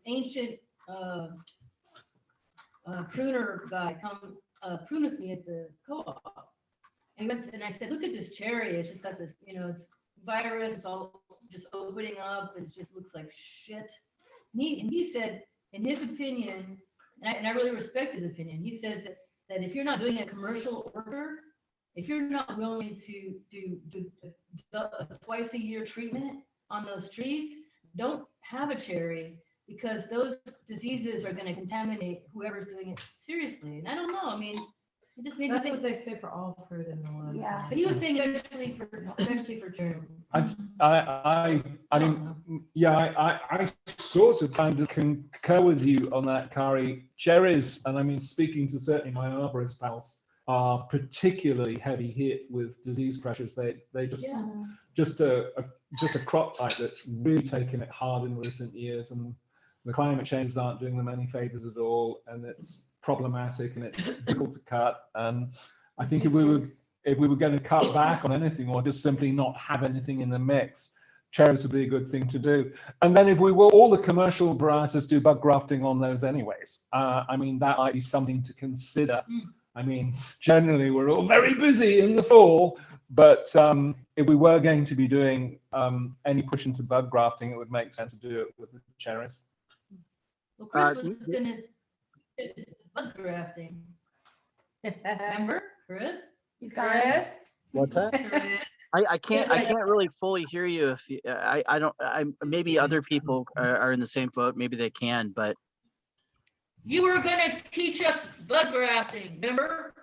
ancient pruner guy come prune with me at the co-op. And I said, look at this cherry. It's just got this, you know, it's virus. It's all just opening up. It just looks like shit. And he said, in his opinion, and I really respect his opinion. He says that if you're not doing a commercial orchard, if you're not willing to do a twice a year treatment on those trees, don't have a cherry, because those diseases are going to contaminate whoever's doing it seriously. And I don't know. I mean, it just made me That's think. what they say for all fruit in the world. Yeah. But he was saying especially for cherry. I mean, yeah, I sort of kind of concur with you on that, Kari. Cherries, and I mean, speaking to certainly my arborist pals, are particularly heavy hit with disease pressures. They just a crop type that's really taken it hard in recent years, and the climate changes aren't doing them any favors at all, and it's problematic and it's difficult to cut. And I think if we were going to cut back on anything or just simply not have anything in the mix, cherries would be a good thing to do. And then if we were, all the commercial varieties do bug grafting on those anyways. I mean, that might be something to consider. I mean, generally we're all very busy in the fall, but if we were going to be doing any push into bug grafting, it would make sense to do it with the cherries. Well, Chris was gonna do bug grafting. Remember, Chris? He's got it. What's that? I can't really fully hear you. If you, I don't, maybe other people are in the same boat. Maybe they can, but You were gonna teach us bug grafting, remember?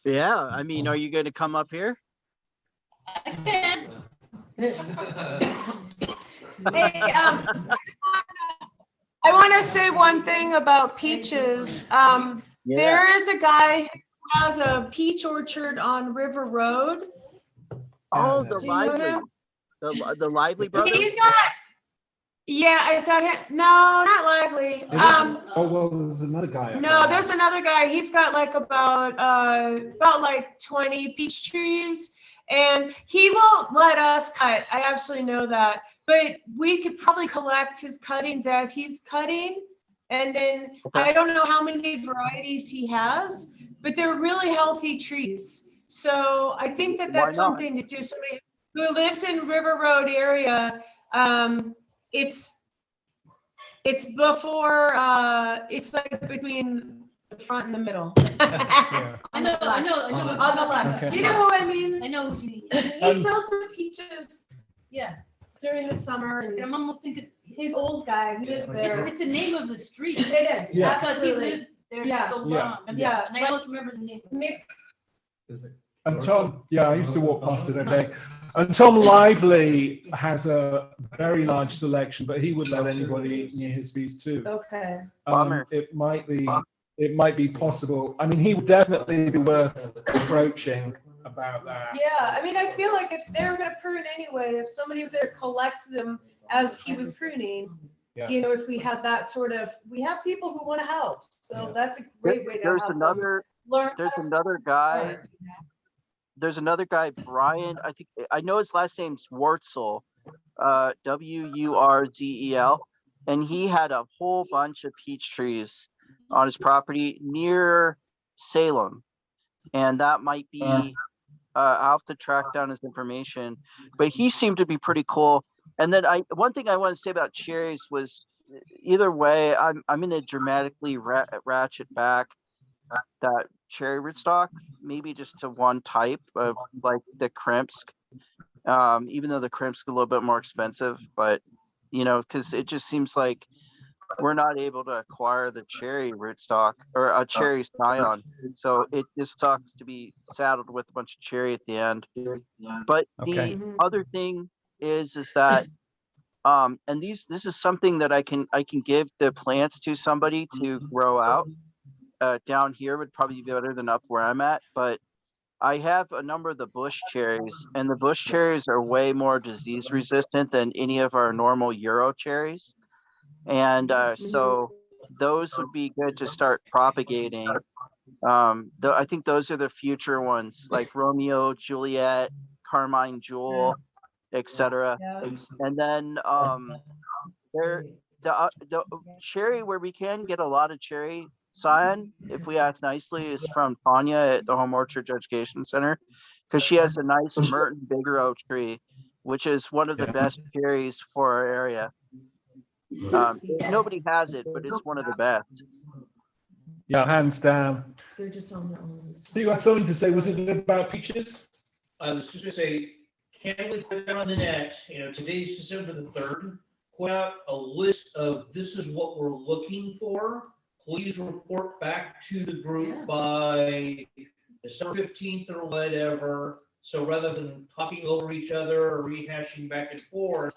yeah, I mean, are you going to come up here? I can. Hey, I want to say one thing about peaches. There is a guy who has a peach orchard on River Road. Oh, Do you know him? the Lively brothers. He's not. Yeah, is that him? No, not Lively. Oh well, there's another guy. No, there's another guy. He's got like about like 20 peach trees, And he won't let us cut. I absolutely know that. But we could probably collect his cuttings as he's cutting. And then I don't know how many varieties he has, but they're really healthy trees. So I think that that's something to do. Somebody who lives in River Road area, it's before, it's like between the front and the middle. I know. On the left. Okay. You know what I mean? I know what you mean. He sells the peaches Yeah, during the summer, and and I'm almost thinking, he's old guy, he lives there. it's the name of the street. It is, Yeah. Because he absolutely. lives there Yeah. so Yeah. long. Yeah. And I always remember the name. Mick, And Tom, yeah, I used to walk past it every day. And Tom Lively has a very large selection, but he would let anybody near his fees too. okay. It might be possible. I mean, he would definitely be worth approaching about that. Yeah, I mean, I feel like if they were gonna prune anyway, if somebody was there to collect them as he was pruning, Yeah. you know, if we had that sort of, we have people who wanna help, so Yeah. that's a great way to There's help them another, learn. there's another guy. There's another guy, Brian. I know his last name's Wurzel, Wurzel, and he had a whole bunch of peach trees on his property near Salem, and that might be. I'll have to track down his information, but he seemed to be pretty cool. And then one thing I want to say about cherries was, either way, I'm gonna dramatically ratchet back that cherry rootstock, maybe just to one type of like the Krimsk, even though the Krimsk a little bit more expensive, but you know, because it just seems like we're not able to acquire the cherry rootstock or a cherry scion, so it just sucks to be saddled with a bunch of cherry at the end. But Okay. the other thing is that and this is something that I can give the plants to somebody to grow out. Down here would probably be better than up where I'm at, but I have a number of the bush cherries, and the bush cherries are way more disease resistant than any of our normal Euro cherries. And so those would be good to start propagating. I think those are the future ones, like Romeo, Juliet, Carmine Jewel, etc. And then the cherry where we can get a lot of cherry scion, if we ask nicely, is from Tanya at the Home Orchard Education Center, because she has a nice Merton Bigelow tree, which is one of the best cherries for our area. Nobody has it, but it's one of the best. Yeah, hands down. They're just on their own. You had something to say? Was it about peaches? I was just gonna say, can we put out on the net, today's December the 3rd, put out a list of this is what we're looking for. Please report back to the group by December 15th or whatever. So rather than talking over each other or rehashing back and forth,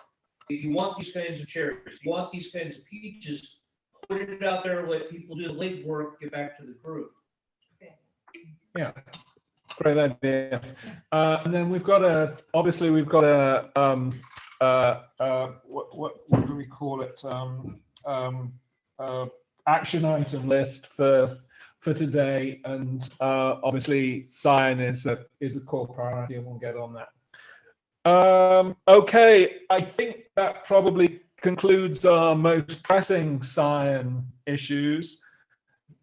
if you want these kinds of cherries, if you want these kinds of peaches, put it out there, let people do the legwork, get back to the group. Yeah, great idea. And then we've got a what do we call it? Action item list for today, and obviously scion is a core priority, and we'll get on that. Okay, I think that probably concludes our most pressing scion issues.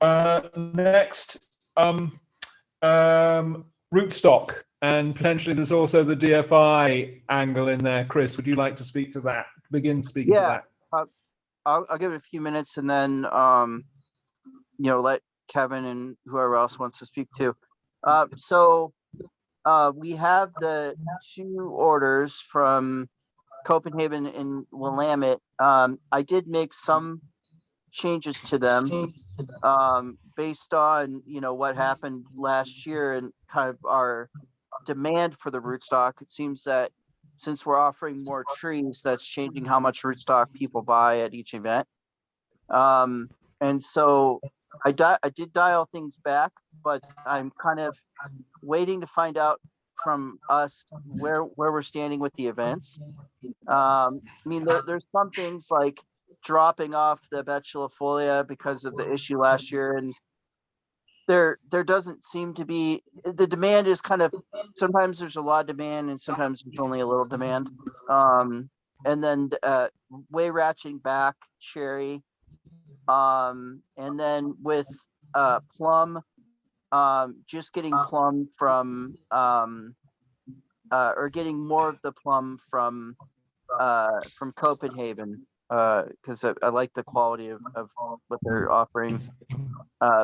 Next, rootstock, and potentially there's also the DFI angle in there. Chris, would you like to speak to that? Begin speaking to that. I'll give it a few minutes, and then let Kevin and whoever else wants to speak to. So we have the 2 orders from Copenhagen and Willamette. I did make some changes to them based on what happened last year and kind of our demand for the rootstock. It seems that since we're offering more trees, that's changing how much rootstock people buy at each event. And so I did dial things back, but I'm kind of waiting to find out from us where we're standing with the events. I mean, there's some things like dropping off the Betulafolia because of the issue last year, and there doesn't seem to be, the demand is kind of, sometimes there's a lot of demand and sometimes there's only a little demand. And then way ratcheting back cherry. And then with plum, just getting plum from or getting more of the plum from Copenhagen, because I like the quality of what they're offering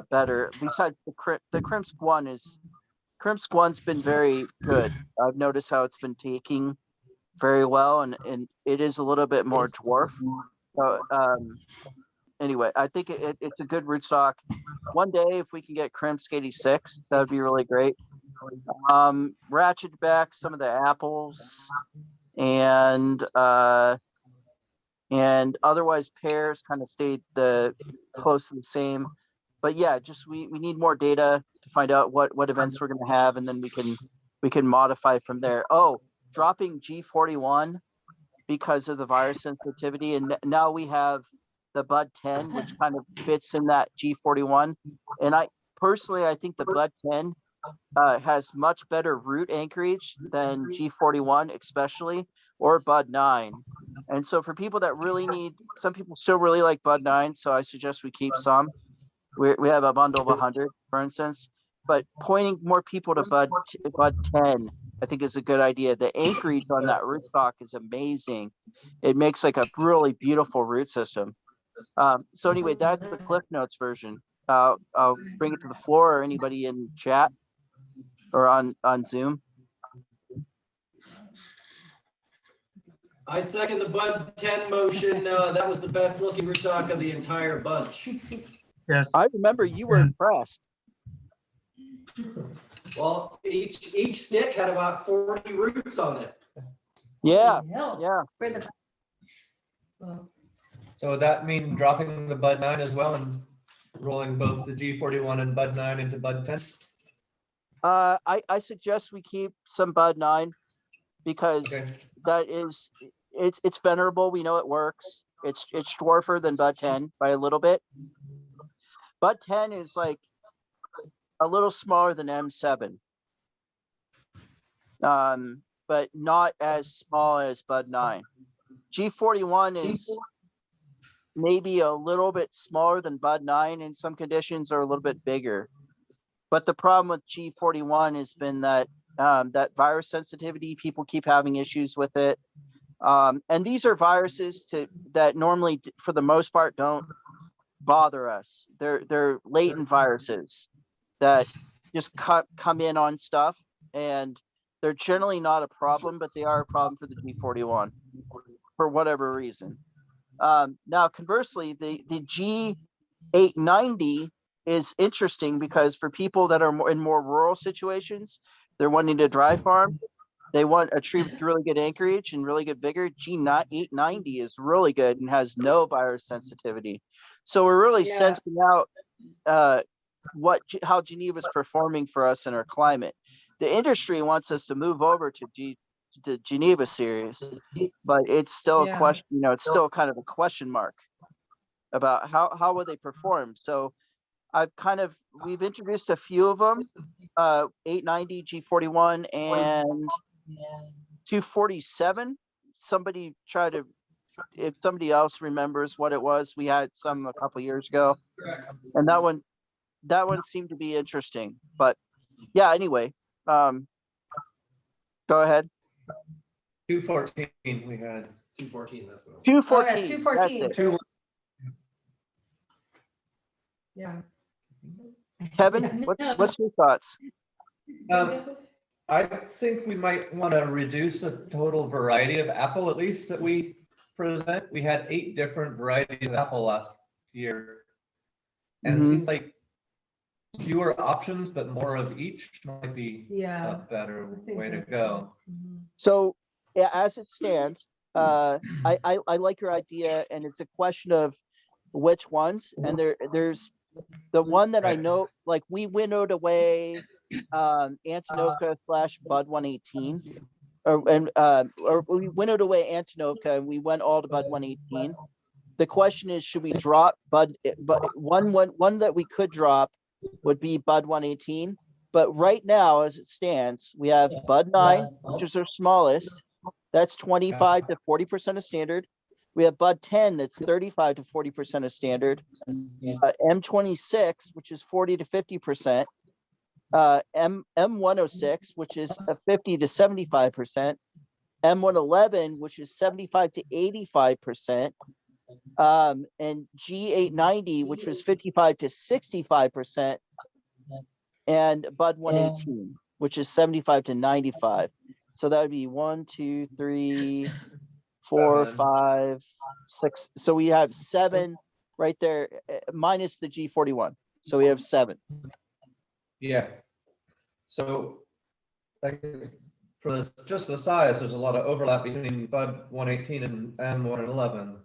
better. Besides the Krimsk one's been very good. I've noticed how it's been taking very well, and it is a little bit more dwarf. So anyway, I think it's a good rootstock. One day, if we can get Krimsk 86, that would be really great. Ratchet back some of the apples, and otherwise pears kind of stayed close to the same. But yeah, just we need more data to find out what events we're going to have, and then we can modify from there. Oh, dropping G41 because of the virus sensitivity, and now we have the Bud 10, which kind of fits in that G41. And I think the Bud 10 has much better root anchorage than G41, especially, or Bud 9. And so for people that really need, some people still really like Bud 9, so I suggest we keep some. We have a bundle of 100, for instance, but pointing more people to Bud 10, I think is a good idea. The anchorage on that rootstock is amazing. It makes like a really beautiful root system. So anyway, that's the Cliff Notes version. I'll bring it to the floor, or anybody in chat or on Zoom. I second the Bud 10 motion. That was the best looking rootstock of the entire bunch. Yes. I remember you were impressed. Well, each stick had about 40 roots on it. Yeah, Yeah. So would that mean dropping the Bud 9 as well and rolling both the G41 and Bud 9 into Bud 10? I suggest we keep some Bud 9 because that is it's venerable. We know it works. It's dwarfer than Bud 10 by a little bit. Bud 10 is like a little smaller than M7, but not as small as Bud 9. G41 is maybe a little bit smaller than Bud 9 in some conditions, or a little bit bigger. But the problem with G41 has been that that virus sensitivity, people keep having issues with it. And these are viruses that normally, for the most part, don't bother us. They're latent viruses that just come in on stuff, and they're generally not a problem, but they are a problem for the G41 for whatever reason. Now, conversely, the G890 is interesting because for people that are in more rural situations, they're wanting to dry farm. They want a tree with really good anchorage and really good vigor. G890 is really good and has no virus sensitivity. So we're really sensing out how Geneva is performing for us in our climate. The industry wants us to move over to the Geneva series, but it's still a question. It's still kind of a question mark about how will they perform. So we've introduced a few of them, 890, G41, and 247. If somebody else remembers what it was, we had some a couple years ago, and that one seemed to be interesting. But yeah, anyway, go ahead. 214 we had. 214, that's what 214. 214. Yeah. Kevin, what's your thoughts? I think we might want to reduce the total variety of apple, at least, that we present. We had 8 different varieties of apple last year. And it seems like fewer options, but more of each might be a better way to go. So as it stands, I like your idea, and it's a question of which ones. And there's the one that I know, like we winnowed away Antonovka / Bud 118, or we winnowed away Antonovka and we went all to Bud 118. The question is, should we drop Bud? But one that we could drop would be Bud 118. But right now, as it stands, we have Bud 9, which is our smallest. That's 25 to 40% of standard. We have Bud 10, that's 35 to 40% of standard. M26, which is 40 to 50%. M106, which is 50 to 75%. M111, which is 75 to 85%. And G890, which was 55 to 65%. And Bud 118, which is 75 to 95. So that would be 1, 2, 3, 4, 5, 6. So we have 7 right there, minus the G41. So we have 7. Yeah. So like for this, just the size, there's a lot of overlap between Bud 118 and M111.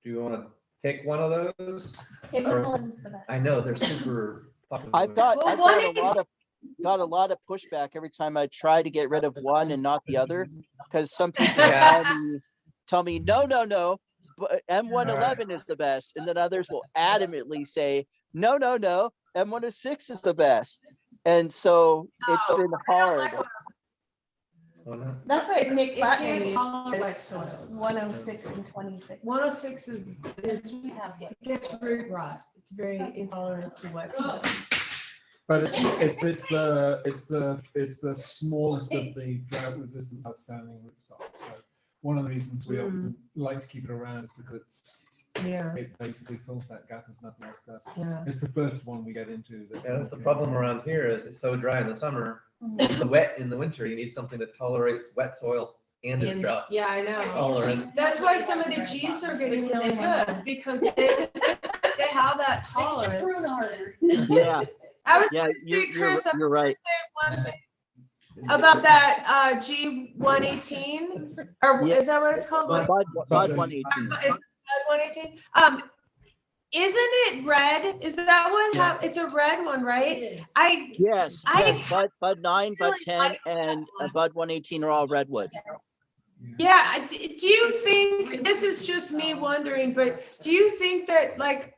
Do you want to pick one of those? M111's the best. I know they're super popular. I've got a lot of pushback every time I try to get rid of one and not the other, because some people tell me no, but M111 is the best, and then others will adamantly say no, M106 is the best, and so it's been hard. That's why Nick It Button can't tolerate uses soils. 106 and 26. 106 is it gets root rot. It's very intolerant to wet soils. But it's the smallest of the drought resistant outstanding rootstock. So one of the reasons we often like to keep it around is because it basically fills that gap as nothing else does. Yeah. It's the first one we get into. Yeah, that's the problem around here is it's so dry in the summer, it's wet in the winter. You need something that tolerates wet soils and is drought Yeah, I know. tolerant. That's why some of the Gs are getting really good because they have that tolerance. Just prune harder. Yeah. I was Yeah, gonna say, Chris, you're right. say one thing about that G118, or is that what it's called? Bud 118. It's Bud 118. Isn't it red? Is that one it's a red one, right? Yes, Bud 9, Bud 10, and Bud 118 are all redwood. Yeah, do you think, this is just me wondering, but do you think that like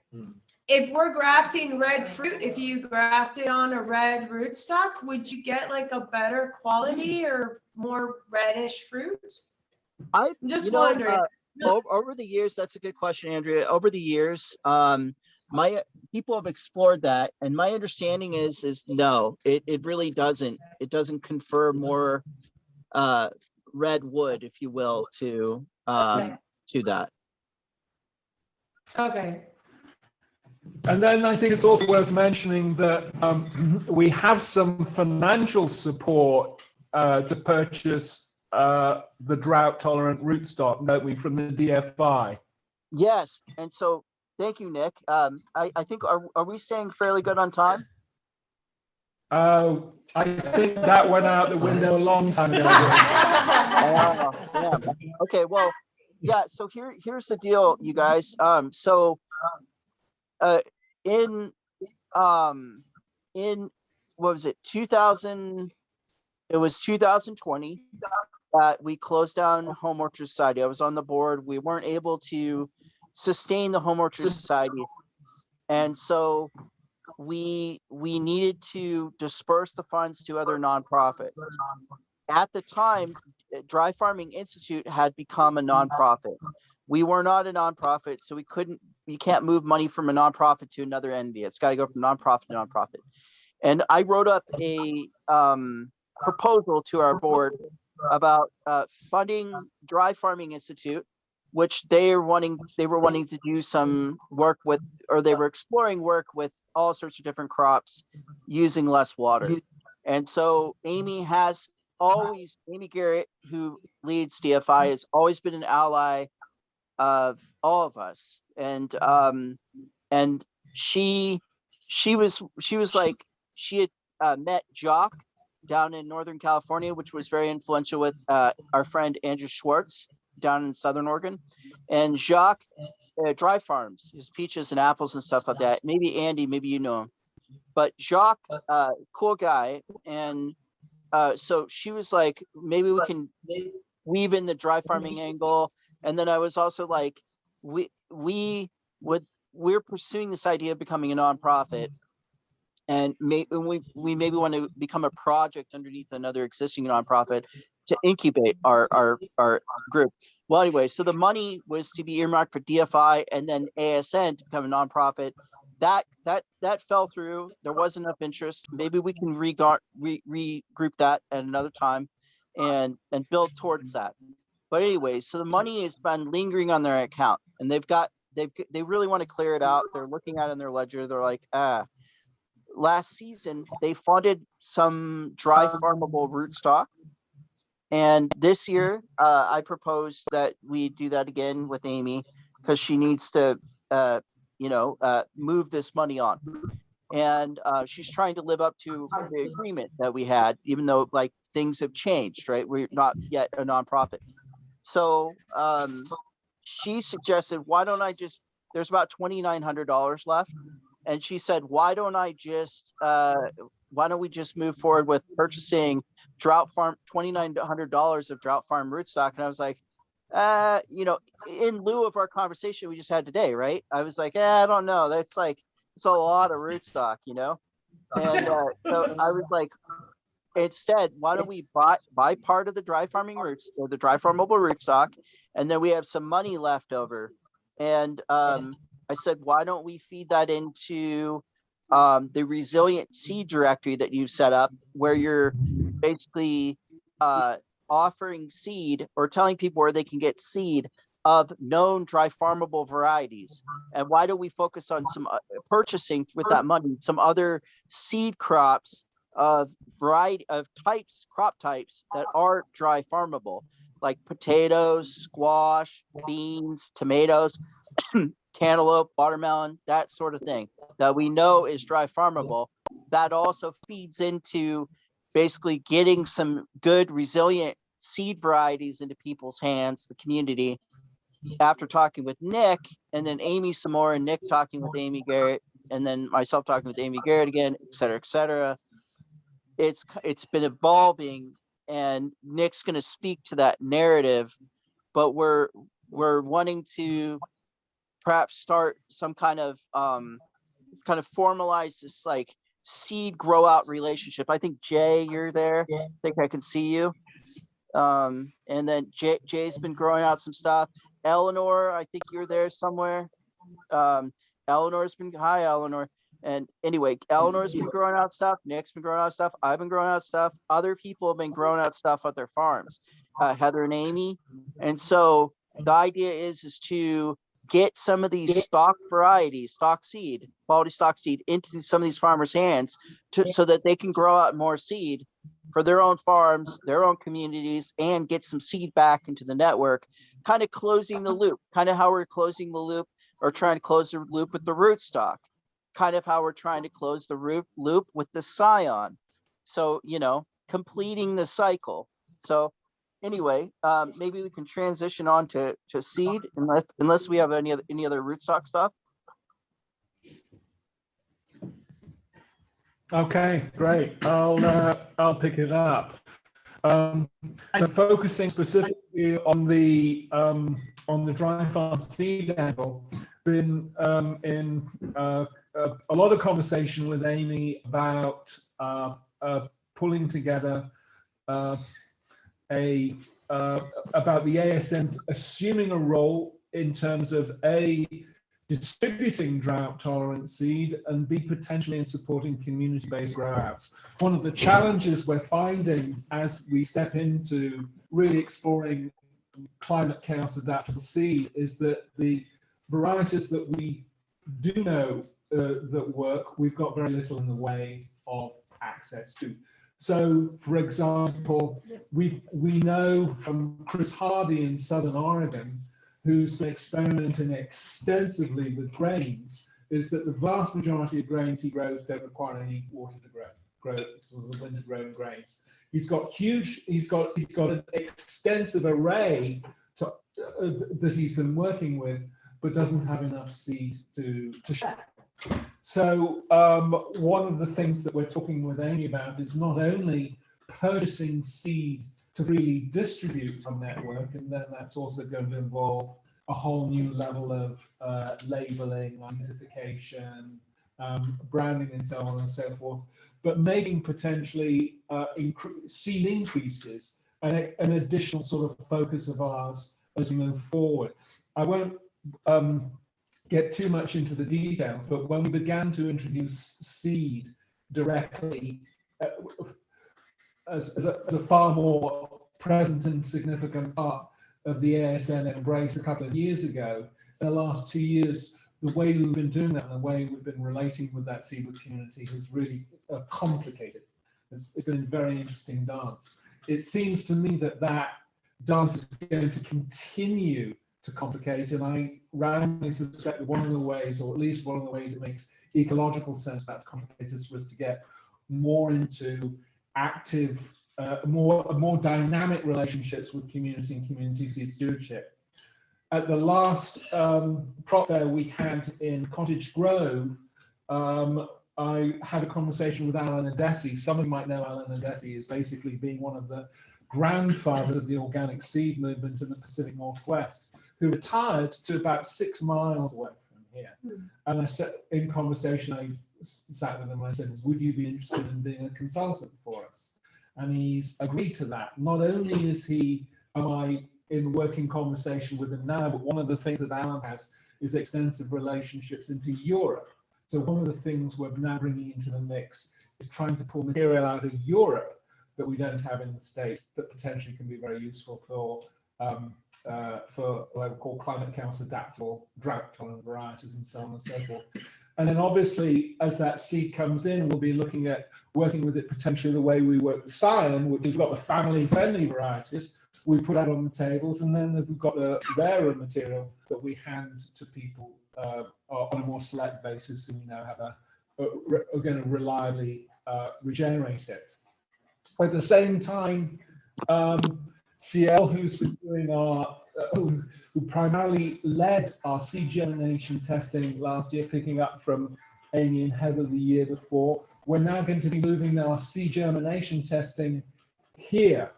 if we're grafting red fruit, if you grafted on a red rootstock, would you get like a better quality or more reddish fruit? I'm just wondering. Over the years, that's a good question, Andrea. Over the years, my people have explored that, and my understanding is no, it really doesn't. It doesn't confer more red wood, if you will, to that. Okay. And then I think it's also worth mentioning that we have some financial support to purchase the drought tolerant rootstock, don't we, from the DFI? Yes, and so thank you, Nick. I think are we staying fairly good on time? I think that went out the window a long time ago. Yeah. Okay, well, yeah. So here's the deal, you guys. In what was it, 2000? It was 2020 that we closed down Home Orchard Society. I was on the board. We weren't able to sustain the Home Orchard Society, and so we needed to disperse the funds to other nonprofits. At the time, Dry Farming Institute had become a nonprofit. We were not a nonprofit, so you can't move money from a nonprofit to another entity. It's got to go from nonprofit to nonprofit. And I wrote up a proposal to our board about funding Dry Farming Institute, which they were wanting to do some work with, or they were exploring work with all sorts of different crops using less water. And so Amy Garrett, who leads DFI, has always been an ally of all of us. And she was like, she had met Jock down in Northern California, which was very influential with our friend Andrew Schwartz down in Southern Oregon, and Jacques Dry Farms, his peaches and apples and stuff like that. Maybe Andy, maybe you know him, but Jacques, cool guy. And so she was like, maybe we can weave in the dry farming angle. And then I was also like, we're pursuing this idea of becoming a nonprofit. and we maybe want to become a project underneath another existing nonprofit to incubate our group. Well, anyway, so the money was to be earmarked for DFI and then ASN to become a nonprofit. That fell through. There wasn't enough interest. Maybe we can regroup that at another time and build towards that. But anyway, so the money has been lingering on their account, and they really want to clear it out. They're looking at it in their ledger. They're like, last season they funded some dry farmable rootstock, and this year I propose that we do that again with Amy, because she needs to move this money on, and she's trying to live up to the agreement that we had, even though like things have changed, right? We're not yet a nonprofit. So she suggested, why don't I just, there's about $2,900 left, and she said, why don't we just move forward with purchasing drought farm, $2,900 of drought farm rootstock? And I was like, in lieu of our conversation we just had today, right? I was like, I don't know. That's like, it's a lot of rootstock, And so I was like, instead, why don't we buy part of the dry farming roots, or the dry farmable rootstock, and then we have some money left over. And I said, why don't we feed that into the resilient seed directory that you've set up, where you're basically offering seed or telling people where they can get seed of known dry farmable varieties. And why don't we focus on some purchasing with that money, some other seed crops of variety of crop types that are dry farmable, like potatoes, squash, beans, tomatoes, cantaloupe, watermelon, that sort of thing that we know is dry farmable. That also feeds into basically getting some good resilient seed varieties into people's hands, the community. After talking with Nick, and then Amy some more, and Nick talking with Amy Garrett, and then myself talking with Amy Garrett again, et cetera, et cetera. It's been evolving, and Nick's going to speak to that narrative, but we're wanting to perhaps start some kind of formalize this like seed grow out relationship. I think Jay, you're there. I think I can see you. And then Jay's been growing out some stuff. Eleanor, I think you're there somewhere. Eleanor's been, hi Eleanor. And anyway, Eleanor's been growing out stuff. Nick's been growing out stuff. I've been growing out stuff. Other people have been growing out stuff at their farms, Heather and Amy. And so the idea is to get some of these stock varieties, quality stock seed into some of these farmers' hands so that they can grow out more seed for their own farms, their own communities, and get some seed back into the network, kind of closing the loop, kind of how we're closing the loop or trying to close the loop with the rootstock, kind of how we're trying to close the loop with the scion. So, completing the cycle. So anyway, maybe we can transition on to seed, unless we have any other rootstock stuff. Okay, great. I'll pick it up. So focusing specifically on the dry farm seed angle, been in a lot of conversation with Amy about pulling together about the ASN assuming a role in terms of distributing drought tolerant seed, and B, potentially in supporting community-based grow-outs. One of the challenges we're finding as we step into really exploring climate chaos adaptable seed is that the varieties that we do know that work, we've got very little in the way of access to. So, for example, we know from Chris Hardy in Southern Oregon, who's been experimenting extensively with grains, is that the vast majority of grains he grows don't require any water to grow sort of winter grown grains. He's got an extensive array that he's been working with, but doesn't have enough seed to share. So one of the things that we're talking with Amy about is not only purchasing seed to really distribute on network, and then that's also going to involve a whole new level of labeling, identification, branding and so on and so forth, but making potentially seed increases an additional sort of focus of ours as we move forward. I won't get too much into the details, but when we began to introduce seed directly as a far more present and significant part of the ASN embrace a couple of years ago, in the last 2 years, the way we've been doing that and the way we've been relating with that seedwood community has really complicated. It's been a very interesting dance. It seems to me that that dance is going to continue to complicate, and I roundly suspect one of the ways, or at least one of the ways it makes ecological sense that complicators was to get more into active, more dynamic relationships with community and community seed stewardship. At the last prop fair we had in Cottage Grove, I had a conversation with Alan Adesi. Some of you might know Alan Adesi as basically being one of the grandfathers of the organic seed movement in the Pacific Northwest, who retired to about 6 miles away from here. And I said, in conversation, I sat with him and I said, would you be interested in being a consultant for us? And he's agreed to that. Not only am I in working conversation with him now, but one of the things that Alan has is extensive relationships into Europe. So one of the things we're now bringing into the mix is trying to pull material out of Europe that we don't have in the States that potentially can be very useful for what I would call climate chaos adaptable, drought tolerant varieties and so on and so forth. And then obviously, as that seed comes in, we'll be looking at working with it potentially the way we work with Scion, which has got the family-friendly varieties we put out on the tables, and then we've got the rarer material that we hand to people on a more select basis, so we now have are going to reliably regenerate it. At the same time, CL, who's been doing who primarily led our seed germination testing last year, picking up from Amy and Heather the year before, we're now going to be moving our seed germination testing here.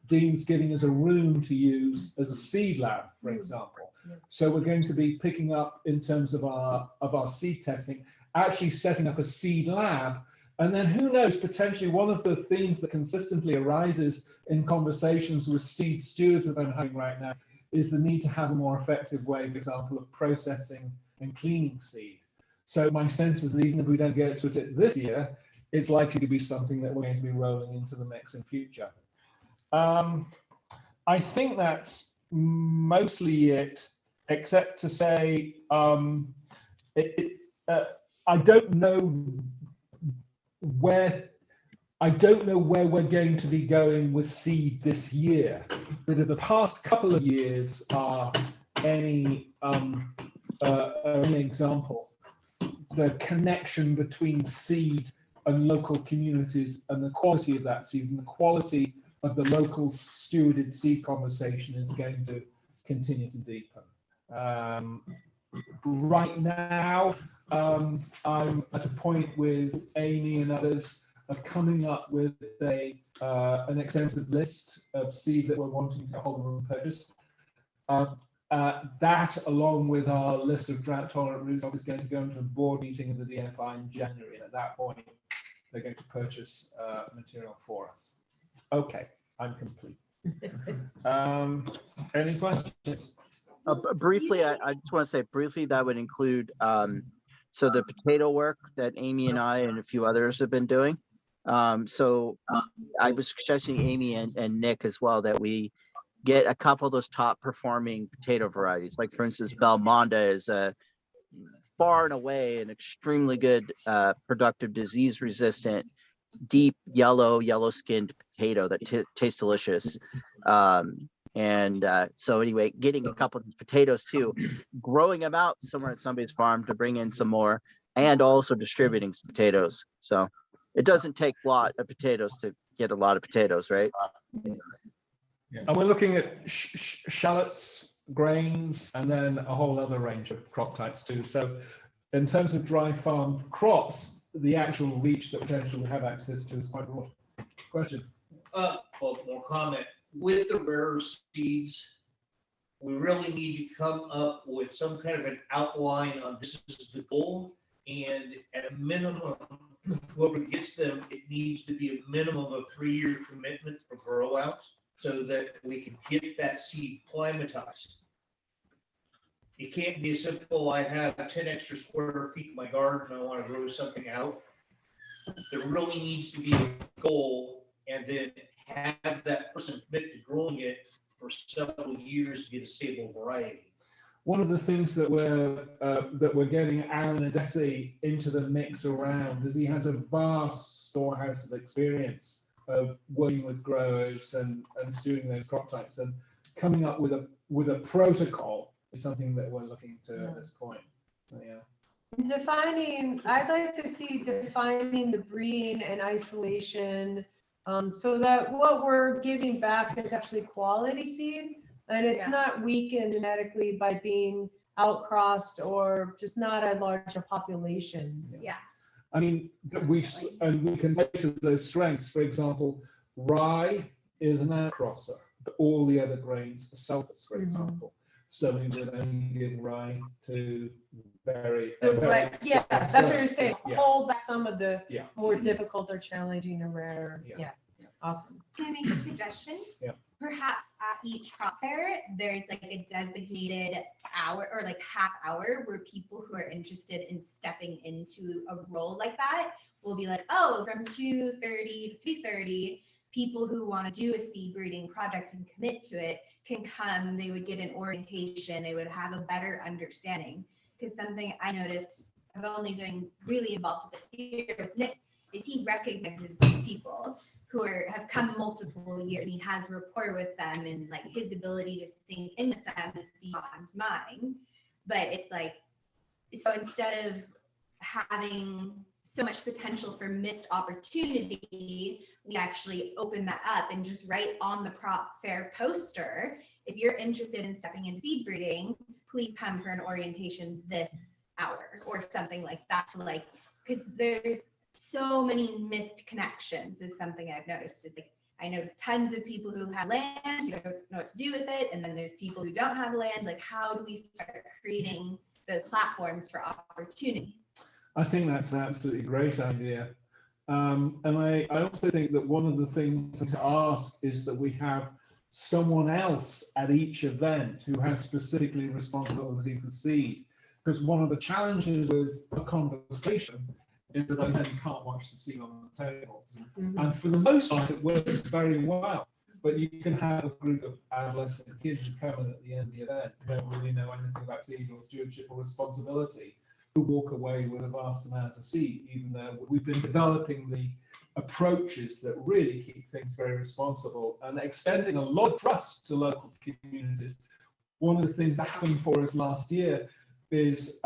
Dean's giving us a room to use as a seed lab, for example. So we're going to be picking up in terms of our seed testing, actually setting up a seed lab. And then who knows, potentially one of the themes that consistently arises in conversations with seed stewards that I'm having right now is the need to have a more effective way, for example, of processing and cleaning seed. So my sense is that even if we don't get to it this year, it's likely to be something that we're going to be rolling into the mix in future. I think that's mostly it, except to say I don't know where we're going to be going with seed this year, but if the past couple of years are any example, the connection between seed and local communities and the quality of that seed and the quality of the local stewarded seed conversation is going to continue to deepen. Right now, I'm at a point with Amy and others of coming up with an extensive list of seed that we're wanting to hold and purchase. That, along with our list of drought tolerant roots, is going to go into a board meeting of the DFI in January. And at that point, they're going to purchase material for us. Okay, I'm complete. Any questions? Briefly, I just want to say briefly that would include so the potato work that Amy and I and a few others have been doing. I was suggesting Amy and Nick as well that we get a couple of those top performing potato varieties. Like for instance, Belmonda is a far and away an extremely good productive disease resistant deep yellow skinned potato that tastes delicious. So anyway, getting a couple of potatoes too, growing them out somewhere at somebody's farm to bring in some more, and also distributing some potatoes. So it doesn't take a lot of potatoes to get a lot of potatoes, right? Yeah. And we're looking at shallots, grains, and then a whole other range of crop types too. So in terms of dry farm crops, the actual reach that potentially we have access to is quite broad. Question? Well, more comment. With the rare seeds, we really need to come up with some kind of an outline on this is the goal. And at a minimum, whoever gets them, it needs to be a minimum of 3-year commitment for grow out so that we can get that seed climatized. It can't be as simple, I have 10 extra square feet in my garden, I want to grow something out. There really needs to be a goal and then have that person commit to growing it for several years to get a stable variety. One of the things that we're getting Alan Adesi into the mix around is he has a vast storehouse of experience of working with growers and stewing those crop types, and coming up with a protocol is something that we're looking to at this point. So, yeah. I'd like to see defining the breeding and isolation, so that what we're giving back is actually quality seed, and it's not weakened genetically by being outcrossed or just not a larger population. Yeah. I mean, we can play to those strengths. For example, rye is an outcrosser, but all the other grains are sulfurs, for example. So we would only give rye to very. Yeah, that's what you're saying. Yeah. Hold back some of the Yeah. more difficult or challenging or rare. Yeah. Awesome. Can I make a suggestion? Yeah. Perhaps at each crop fair, there's like a designated hour or like half hour where people who are interested in stepping into a role like that will be like, oh, from 2:30 to 3:30, people who want to do a seed breeding project and commit to it can come. They would get an orientation. They would have a better understanding. Because something I noticed, I've only been really involved this year with Nick, is he recognizes these people who have come multiple years, and he has rapport with them, and like his ability to sink in with them is beyond mine. But it's like, so instead of having so much potential for missed opportunity, we actually open that up and just write on the crop fair poster, if you're interested in stepping into seed breeding, please come for an orientation this hour or something like that, to like, because there's so many missed connections is something I've noticed. It's like, I know tons of people who have land, who don't know what to do with it. And then there's people who don't have land. Like, how do we start creating those platforms for opportunity? I think that's an absolutely great idea. And I also think that one of the things to ask is that we have someone else at each event who has specifically responsibility for seed. Because one of the challenges with a conversation is that I then can't watch the seed on the tables. And for the most part, it works very well. But you can have a group of adolescent kids who come in at the end of the event who don't really know anything about seed or stewardship or responsibility, who walk away with a vast amount of seed, even though we've been developing the approaches that really keep things very responsible and extending a lot of trust to local communities. One of the things that happened for us last year is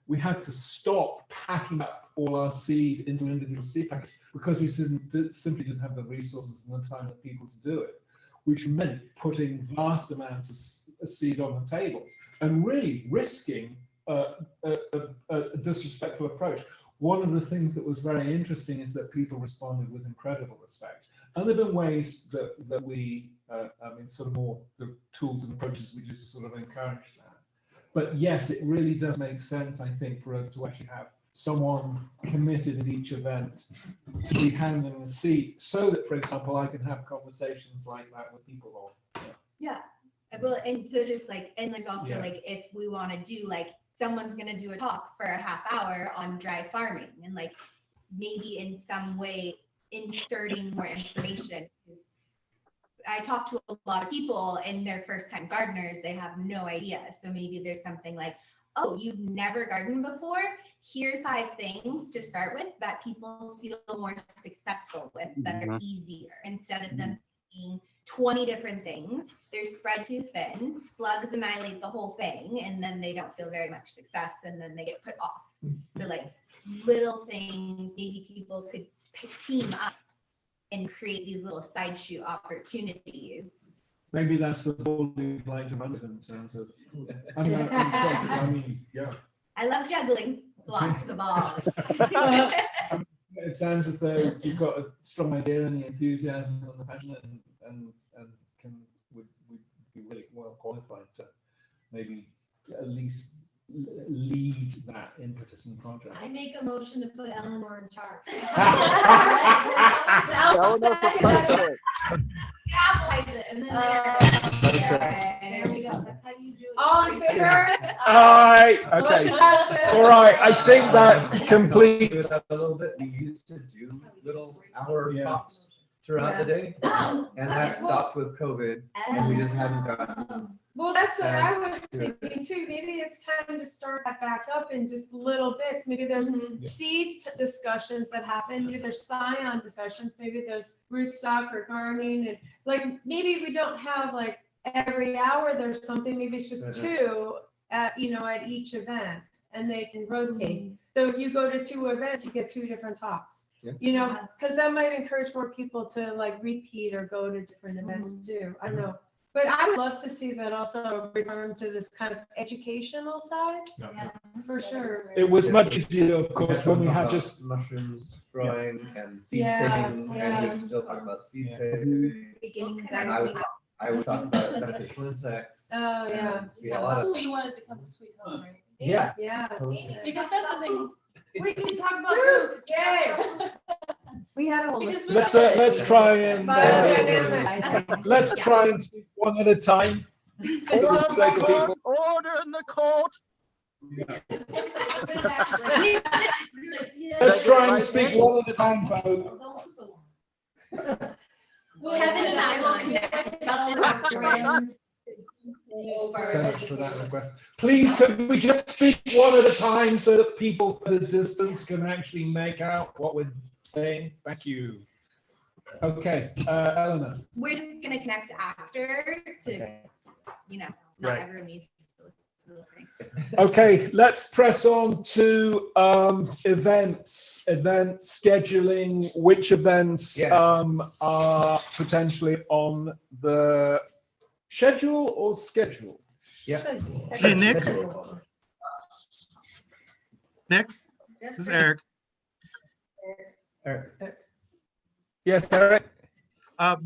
we had to stop packing up all our seed into individual seed packets because we simply didn't have the resources and the time of people to do it, which meant putting vast amounts of seed on the tables and really risking a disrespectful approach. One of the things that was very interesting is that people responded with incredible respect. And there have been ways that we, sort of more the tools and approaches we use to sort of encourage that. But yes, it really does make sense, I think, for us to actually have someone committed at each event to be handling the seat, so that, for example, I can have conversations like that with people all. Yeah. Well, and so just like, and there's also like, if we want to do like, someone's going to do a talk for a half hour on dry farming, and like maybe in some way inserting more information. I talk to a lot of people and they're first time gardeners, they have no idea. So maybe there's something like, oh, you've never gardened before? Here's 5 things to start with that people feel more successful with, that are easier, instead of them being 20 different things. They're spread too thin. Slugs annihilate the whole thing, and then they don't feel very much success, and then they get put off. So like little things, maybe people could team up and create these little side shoot opportunities. Maybe that's the ball you'd like to run with in terms of, yeah. I love juggling lots of balls. It sounds as though you've got a strong idea and the enthusiasm and the passion, and would be really well qualified to maybe at least lead that impetus. citizen project. I make a motion to put Eleanor in charge. Eleanor for president. Capitalize it, and then there we go. That's how you do it. All in favor? Aye, okay. Motion passes. All right, I think that completes. A little bit, we used to do little hour Yeah. talks throughout the day, and that stopped with COVID, and we just haven't gotten. Well, that's what I was thinking too. Maybe it's time to start that back up in just little bits. Maybe there's seed discussions that happen. Maybe there's scion discussions. Maybe there's rootstock or gardening. And like, maybe we don't have like every hour there's something. Maybe it's just two at each event, and they can rotate. So if you go to 2 events, you get 2 different talks. Yeah. Because that might encourage more people to like repeat or go to different events too. I don't know. But I would love to see that also return to this kind of educational side, for sure. It was much easier, of course, when we had just. Mushrooms growing and seed Yeah, saving, yeah. and we still talk about seed saving. And I would talk about beneficial insects. Oh, yeah. and We had a lot of. So you wanted to come to Sweet Home, right? Yeah. Yeah. Totally. Because that's something, we can talk about food. Yay. We had a whole Because list. we Let's try and Biodynamics. let's try and speak one at a time. For the sake of people. Order in the court. Let's try and speak one at a time, Bo. Kevin and I will connect about this afterwards. So much for that request. Please, can we just speak one at a time so that people at a distance can actually make out what we're saying? Thank you. Okay, Eleanor. We're just gonna connect after to, not Right. everyone needs to listen to the thing. Okay, let's press on to event scheduling. Which events are potentially on the schedule or schedule? Yeah. Hey, Nick. Nick, this is Eric. Yes, Eric.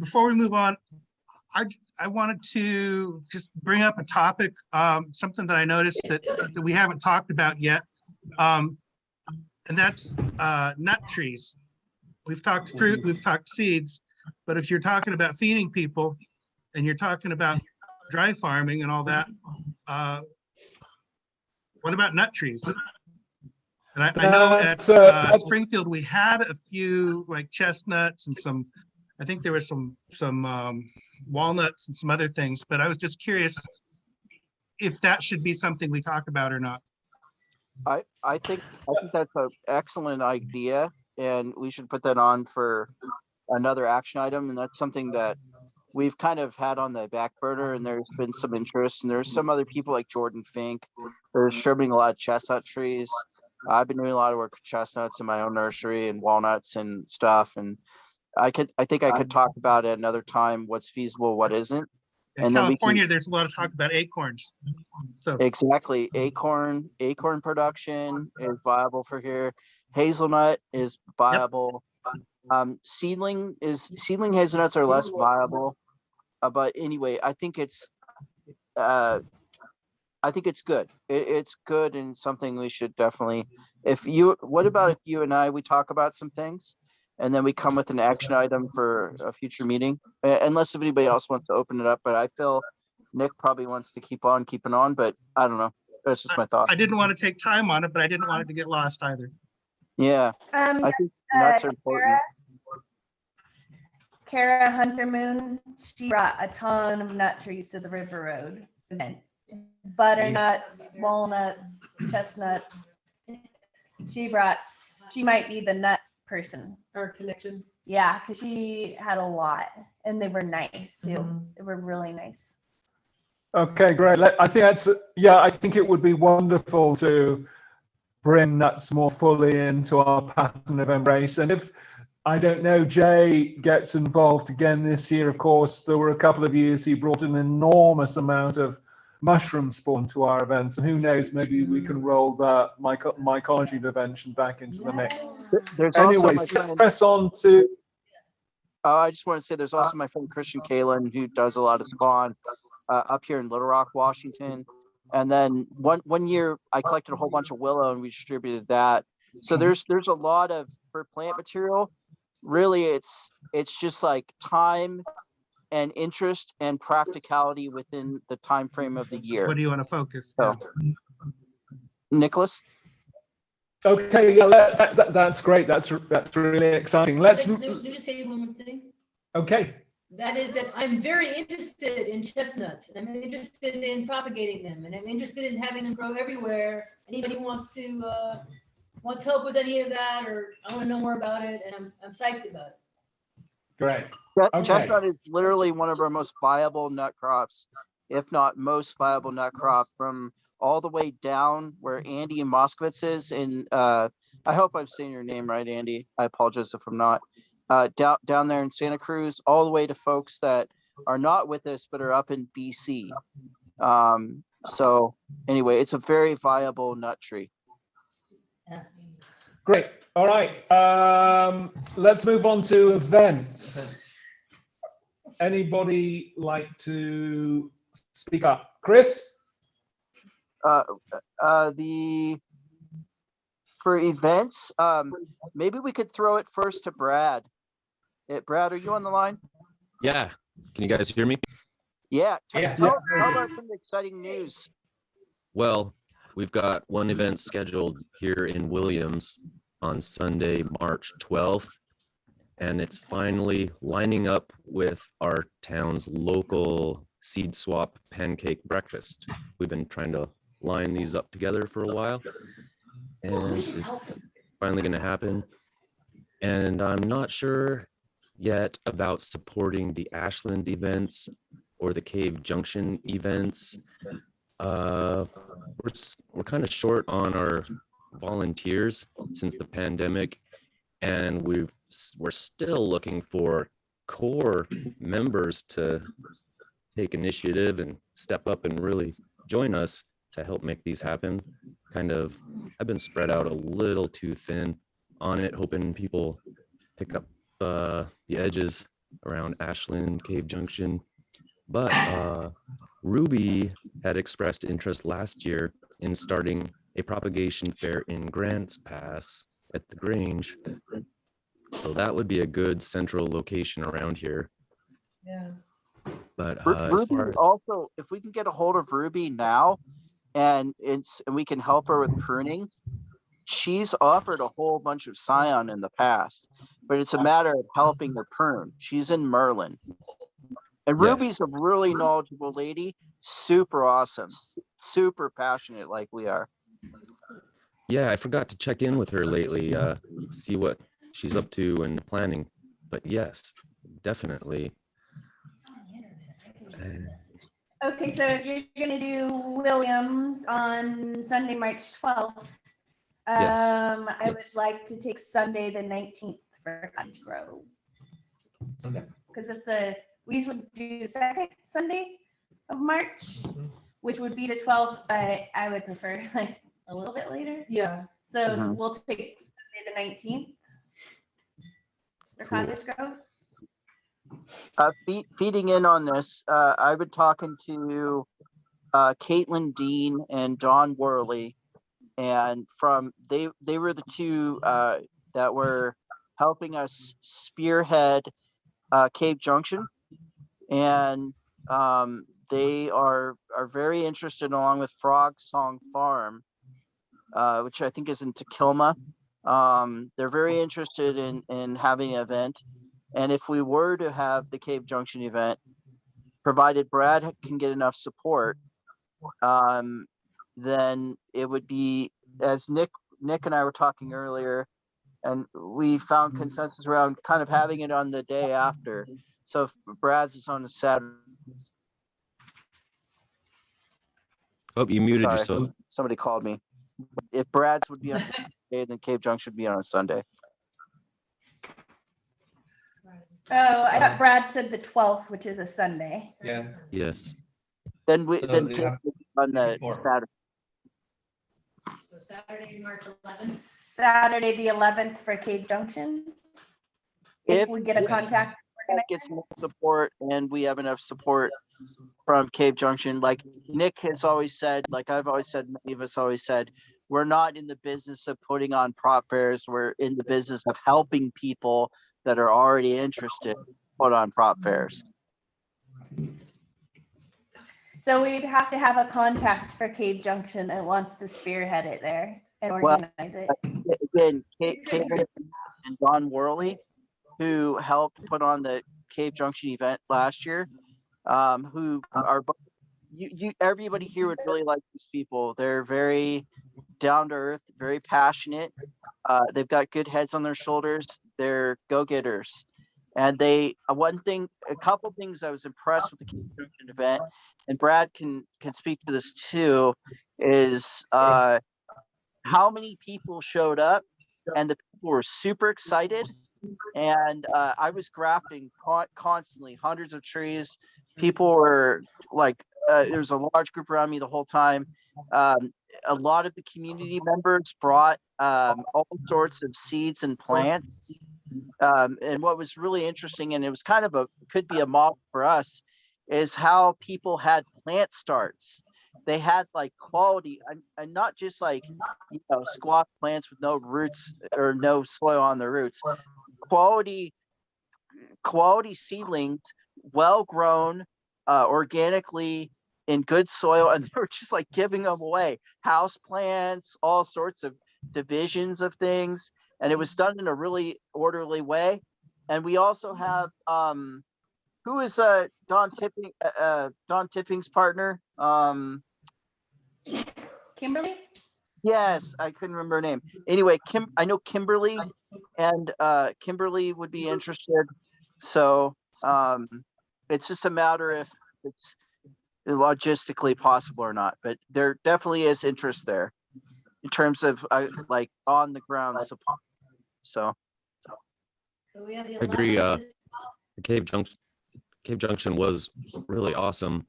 Before we move on, I wanted to just bring up a topic, something that I noticed that we haven't talked about yet, and that's nut trees. We've talked fruit, we've talked seeds, but if you're talking about feeding people and you're talking about dry farming and all that, what about nut trees? And I know at Springfield, we had a few like chestnuts and some, I think there was some walnuts and some other things, but I was just curious if that should be something we talk about or not. I think that's an excellent idea, and we should put that on for another action item. And that's something that we've kind of had on the back burner, and there's been some interest, and there's some other people like Jordan Fink that are trimming a lot of chestnut trees. I've been doing a lot of work with chestnuts in my own nursery and walnuts and stuff. And I think I could talk about at another time what's feasible, what isn't. In And then we California, can, there's a lot of talk about acorns. So exactly, acorn production is viable for here. Hazelnut is viable. Seedling hazelnuts are less viable. But anyway, I think it's good. It's good and something we should definitely. What about if you and I we talk about some things, and then we come with an action item for a future meeting? Unless if anybody else wants to open it up, but I feel Nick probably wants to keep on keeping on, but I don't know. That's just my thought. I didn't want to take time on it, but I didn't want it to get lost either. Yeah, I think nuts are important. Kara Hunter Moon, she brought a ton of nut trees to the River Road event. Butternuts, walnuts, chestnuts. She might be the nut person. Our connection. Yeah, because she had a lot and they were nice too. They were really nice. Okay, great. I think it would be wonderful to bring nuts more fully into our pattern of embrace. And if, I don't know, Jay gets involved again this year, of course, there were a couple of years he brought an enormous amount of mushroom spawn to our events. And who knows, maybe we can roll that mycology intervention back into the mix. Anyways, let's press on to... I just want to say there's also my friend Christian Kalen, who does a lot of spawn up here in Little Rock, Washington. And then one year I collected a whole bunch of willow and we distributed that. So there's a lot of, for plant material, really it's just like time and interest and practicality within the time frame of the year. What do you want to focus? So, Nicholas? Okay, yeah, that's great. That's really exciting. Let me just say one more thing. Okay. That is that I'm very interested in chestnuts, and I'm interested in propagating them, and I'm interested in having them grow everywhere. Anybody wants help with any of that, or I want to know more about it, and I'm psyched about it. Great. Okay. Chestnut is literally one of our most viable nut crops, if not most viable nut crop, from all the way down where Andy in Moskowitz is in, I hope I'm saying your name right, Andy. I apologize if I'm not. Down there in Santa Cruz, all the way to folks that are not with us, but are up in BC. So anyway, it's a very viable nut tree. Great. All right. Let's move on to events. Anybody like to speak up? Chris? For events, maybe we could throw it first to Brad. Brad, are you on the line? Yeah. Can you guys hear me? Yeah. Tell about some exciting news. Well, we've got one event scheduled here in Williams on Sunday, March 12th, and it's finally lining up with our town's local seed swap pancake breakfast. We've been trying to line these up together for a while, and it's finally going to happen. And I'm not sure yet about supporting the Ashland events or the Cave Junction events. We're kind of short on our volunteers since the pandemic, and we're still looking for core members to take initiative and step up and really join us to help make these happen. I've been spread out a little too thin on it, hoping people pick up the edges around Ashland, Cave Junction. But Ruby had expressed interest last year in starting a propagation fair in Grants Pass at the Grange. So that would be a good central location around here. Yeah. But as far as also, if we can get a hold of Ruby now and we can help her with pruning, she's offered a whole bunch of scion in the past, but it's a matter of helping her prune. She's in Merlin. And Ruby's a really knowledgeable lady, super awesome, super passionate like we are. Yeah, I forgot to check in with her lately, see what she's up to and planning. But yes, definitely. Okay, so if you're gonna do Williams on Sunday, March 12th, Yes. I would like to take Sunday the 19th for Cottage Grove. Because we usually do the second Sunday of March, which would be the 12th, but I would prefer like a little bit later. Yeah. So we'll take Sunday the 19th for Cottage Grove. Feeding in on this, I've been talking to Caitlin Dean and Don Worley, and they were the two that were helping us spearhead Cave Junction, and they are very interested, along with Frog Song Farm, which I think is in Takilma. They're very interested in having an event. And if we were to have the Cave Junction event, provided Brad can get enough support, then it would be, as Nick and I were talking earlier, and we found consensus around kind of having it on the day after. So if Brad's is on a Saturday. Oh, you muted yourself. Somebody called me. If Brad's would be on a Saturday, then Cave Junction would be on a Sunday. Oh, I thought Brad said the 12th, which is a Sunday. Yeah. Yes. Then Cave would be on the Saturday. So Saturday, March 11th. Saturday the 11th for Cave Junction. If we get a contact, we're gonna get some support, and we have enough support from Cave Junction. Like Nick has always said, like I've always said, many of us always said, we're not in the business of putting on prop fairs. We're in the business of helping people that are already interested put on prop fairs. So we'd have to have a contact for Cave Junction that wants to spearhead it there and Well, organize it. again, Cave and Don Worley, who helped put on the Cave Junction event last year, who are everybody here would really like these people. They're very down to earth, very passionate. They've got good heads on their shoulders. They're go-getters. And a couple things I was impressed with the Cave Junction event, and Brad can speak to this too, is how many people showed up, and the people were super excited. And I was grafting constantly, hundreds of trees. People were like, there was a large group around me the whole time. A lot of the community members brought all sorts of seeds and plants. And what was really interesting, and it was kind of could be a model for us, is how people had plant starts. They had like quality, and not just like, squash plants with no roots or no soil on the roots. Quality seedlings, well grown, organically in good soil, and they were just like giving them away. House plants, all sorts of divisions of things, and it was done in a really orderly way. And we also have who is Don Tipping's partner? Kimberly? Yes, I couldn't remember her name. Anyway, I know Kimberly, and Kimberly would be interested. So it's just a matter if it's logistically possible or not. But there definitely is interest there in terms of like on the ground support. So we have the I agree. 11th. The Cave Junction was really awesome.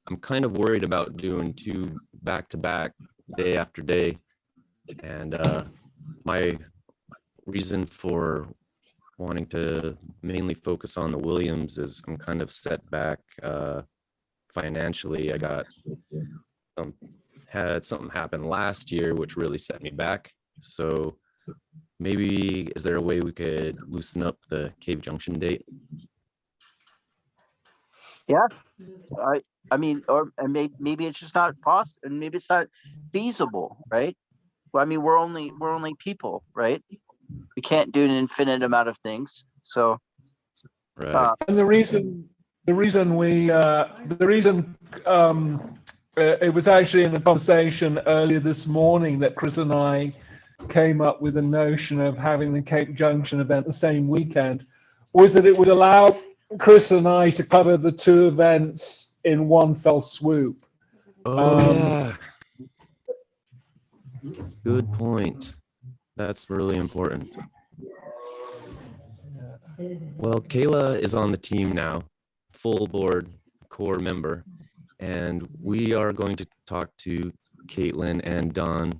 I'm kind of worried about doing 2 back-to-back, day after day. And my reason for wanting to mainly focus on the Williams is I'm kind of set back financially. I got had something happen last year, which really set me back. So maybe, is there a way we could loosen up the Cave Junction date? yeah, I mean, maybe it's just not possible, and maybe it's not feasible, right? Well, I mean, we're only people, right? We can't do an infinite amount of things. So, right. And the reason it was actually in a conversation earlier this morning that Chris and I came up with the notion of having the Cape Junction event the same weekend, was that it would allow Chris and I to cover the 2 events in one fell swoop. Yeah. Good point. That's really important. Well, Kayla is on the team now, full board core member, and we are going to talk to Caitlin and Don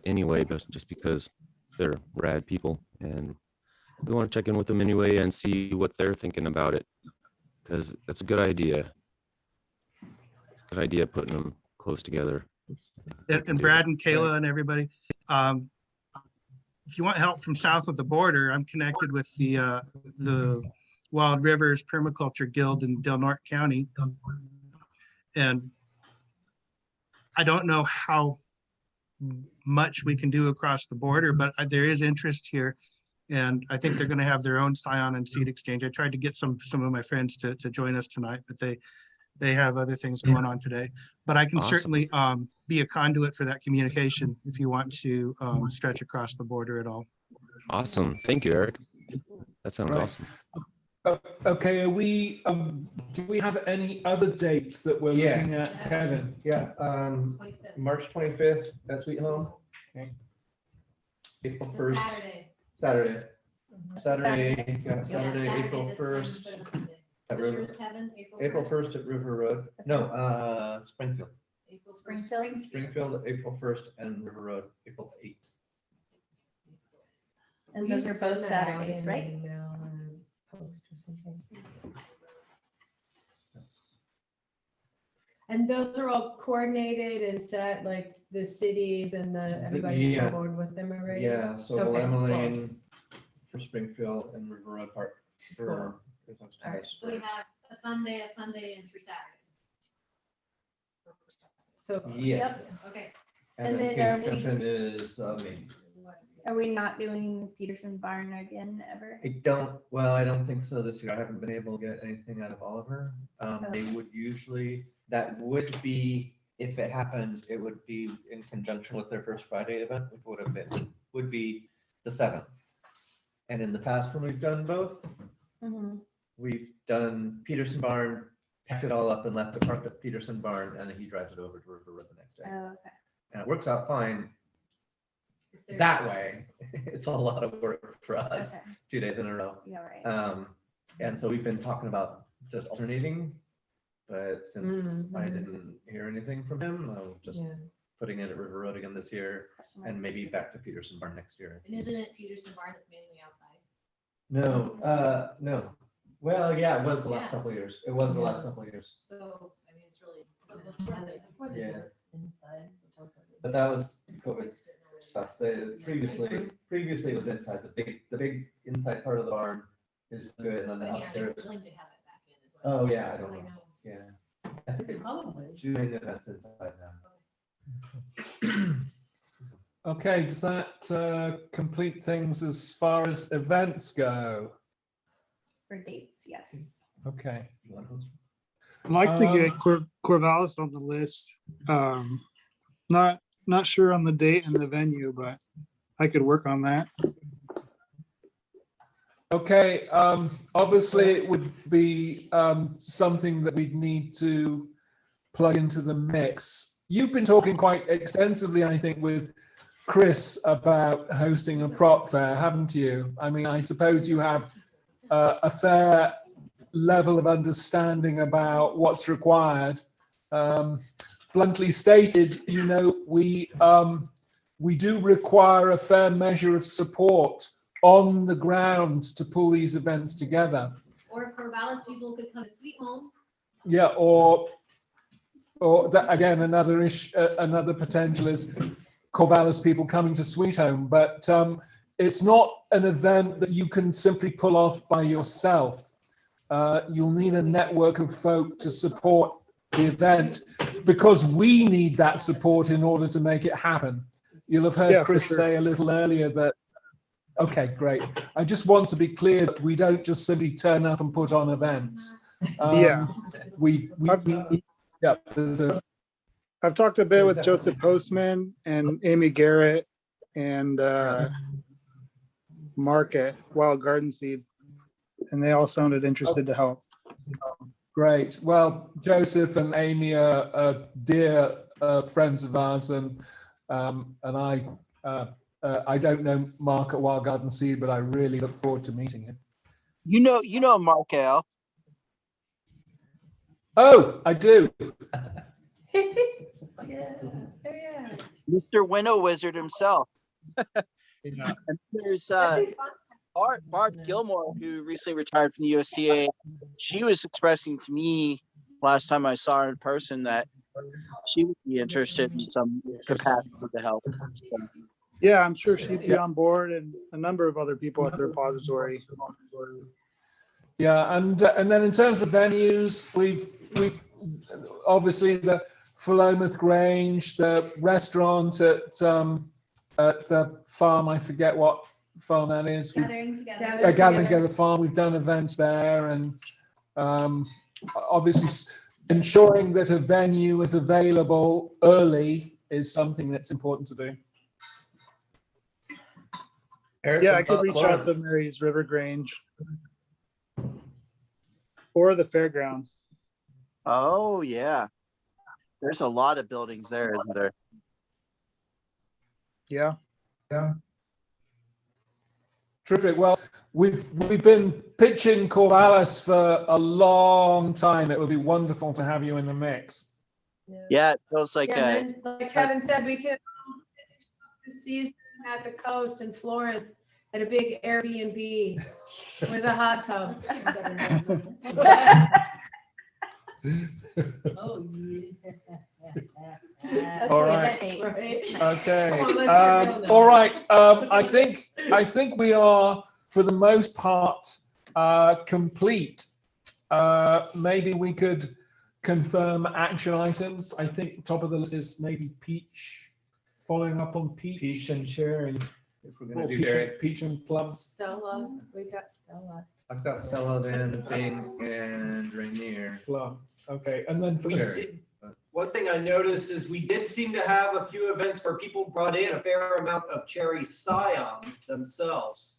anyway, but just because they're rad people, and we want to check in with them anyway and see what they're thinking about it, because that's a good idea. It's a good idea putting them close together. And Brad and Kayla and everybody, if you want help from south of the border, I'm connected with the Wild Rivers Permaculture Guild in Del Norte County. And I don't know how much we can do across the border, but there is interest here. And I think they're going to have their own scion and seed exchange. I tried to get some of my friends to join us tonight, but they have other things going on today. But I can certainly be a conduit for that communication if you want to stretch across the border at all. Awesome. Thank you, Eric. That sounds awesome. Okay, do we have any other dates that we're looking at, Kevin? Yeah, March 25th at Sweet Home. Okay. April It's a 1st. Saturday. Saturday, Yeah, Saturday, April this time 1st. instead of Sunday. At Is it River, yours, Kevin? April 1st at River Road. No, Springfield. April first. Springfield? Springfield, April 1st, and River Road, April 8th. And those are both Saturdays, right? And those are all coordinated and set, like the cities and everybody's Yeah. on board with them already? Yeah, so Okay, Emily cool. for Springfield and River Road Park for. All right. So we have a Sunday, and 3 Saturdays. So, Yes. yep. Okay. And And then then are Peter's we- Junction is maybe. Are we not doing Peterson Barn again ever? I don't think so this year. I haven't been able to get anything out of Oliver. They would usually, that would be, if it happened, it would be in conjunction with their First Friday event, which would be the 7th. And in the past, when we've done both, Mhm. we've done Peterson Barn, packed it all up and left it parked at Peterson Barn, and then he drives it over to River Road the next day. Oh, okay. And it works out fine that way. It's a lot of work for us, Okay. 2 days in a row. Yeah, right. And so we've been talking about just alternating, but since I didn't hear anything from him, I'm just putting it at River Road again this year and maybe back to Peterson Barn next year. And isn't it Peterson Barn that's mainly outside? No. Well, yeah, it was the last Yeah. couple of years. It was the last couple of years. So, I mean, it's really. Yeah. But that was COVID stuff. Previously it was inside. The big inside part of the barn is good, and then the upstairs. Willing to have it back in as well. Oh, yeah, I don't know. Yeah. I think it's Probably. doing events inside now. Okay, does that complete things as far as events go? For dates, yes. Okay. I'd like to get Corvallis on the list. Not sure on the date and the venue, but I could work on that. Okay, obviously it would be something that we'd need to plug into the mix. You've been talking quite extensively, I think, with Chris about hosting a prop fair, haven't you? I mean, I suppose you have a fair level of understanding about what's required. Bluntly stated, you know, we do require a fair measure of support on the ground to pull these events together. Or Corvallis people could come to Sweet Home. Yeah, or that, again, another potential is Corvallis people coming to Sweet Home, but it's not an event that you can simply pull off by yourself. You'll need a network of folk to support the event, because we need that support in order to make it happen. You'll have heard Chris say a little earlier that, okay, great. I just want to be clear that we don't just simply turn up and put on events. I've talked a bit with Joseph Postman and Amy Garrett and Mark at Wild Garden Seed, and they all sounded interested to help. Great. Well, Joseph and Amy are dear friends of ours, and I don't know Mark at Wild Garden Seed, but I really look forward to meeting him. You know Mark Al. Oh, I do. Mr. Winnow Wizard himself. Yeah. And there's Barb Gilmore, who recently retired from the USDA. She was expressing to me last time I saw her in person that she would be interested in some capacity to help. So, Yeah, I'm sure she'd be on board, and a number of other people at the repository. Yeah, and then in terms of venues, we obviously the Philomath Grange, the restaurant at the farm. I forget what farm that is. Gathering Together. Gathering Together Farm. We've done events there, and obviously ensuring that a venue is available early is something that's important to do. Yeah, I could reach out to Mary's River Grange or the fairgrounds. oh yeah, there's a lot of buildings there, isn't there? Yeah. Terrific. Well, we've been pitching Corvallis for a long time. It would be wonderful to have you in the mix. Yeah, it feels like and then, like Kevin said, we could the season at the coast in Florence at a big Airbnb with a hot tub. Oh, yeah. All right. Okay. All right. I think we are, for the most part, complete. Maybe we could confirm action items. I think the top of the list is maybe peach, following up on peach. Peach and cherry, if we're Or gonna do peach, cherry. peach and plum. Stella, we got Stella. I've got Stella, Van, Bing, and Rainier. Plum. Okay, and then for We the did- One thing I noticed is we did seem to have a few events where people brought in a fair amount of cherry scion themselves.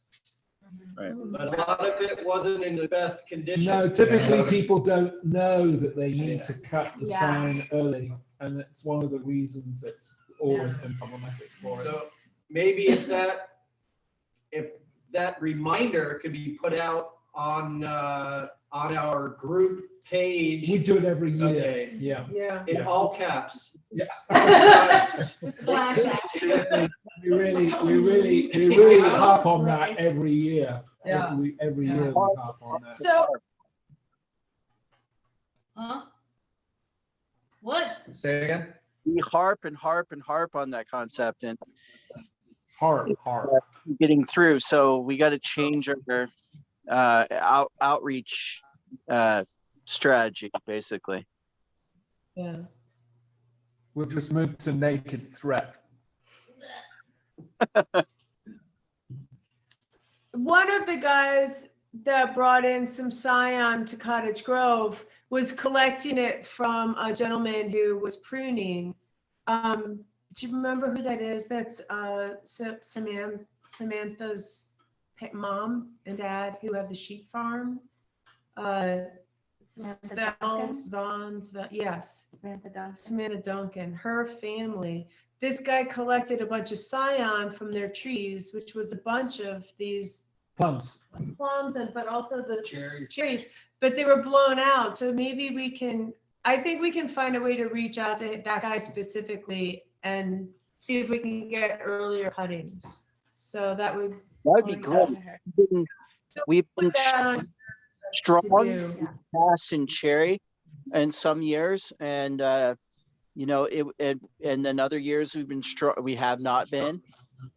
Right. But a lot of it wasn't in the best condition. no, typically people don't know that they need to cut the Yeah. sign early, and it's one of the reasons it's always been problematic for us. So maybe if that reminder could be put out on our group page. We do it every year. Okay. Yeah. Yeah. In all caps. Flash action. We really harp on that every year. Yeah. Every year we harp on that. So, Huh? What? Say it again? We harp and harp and harp on that concept and Harp. getting through. So we got to change our outreach strategy, basically. yeah. We've just moved to naked threat. One of the guys that brought in some scion to Cottage Grove was collecting it from a gentleman who was pruning. Do you remember who that is? That's Samantha's mom and dad who have the sheep farm. Samantha Duncan? Yes. Samantha Duncan. Samantha Duncan, her family. This guy collected a bunch of scion from their trees, which was a bunch of these Plums. plums but also the cherries, but they were blown out. So maybe I think we can find a way to reach out to that guy specifically and see if we can get earlier cuttings. So that'd be great. We've been strong past in cherry in some years, and and then other years we've been strong. We have not been,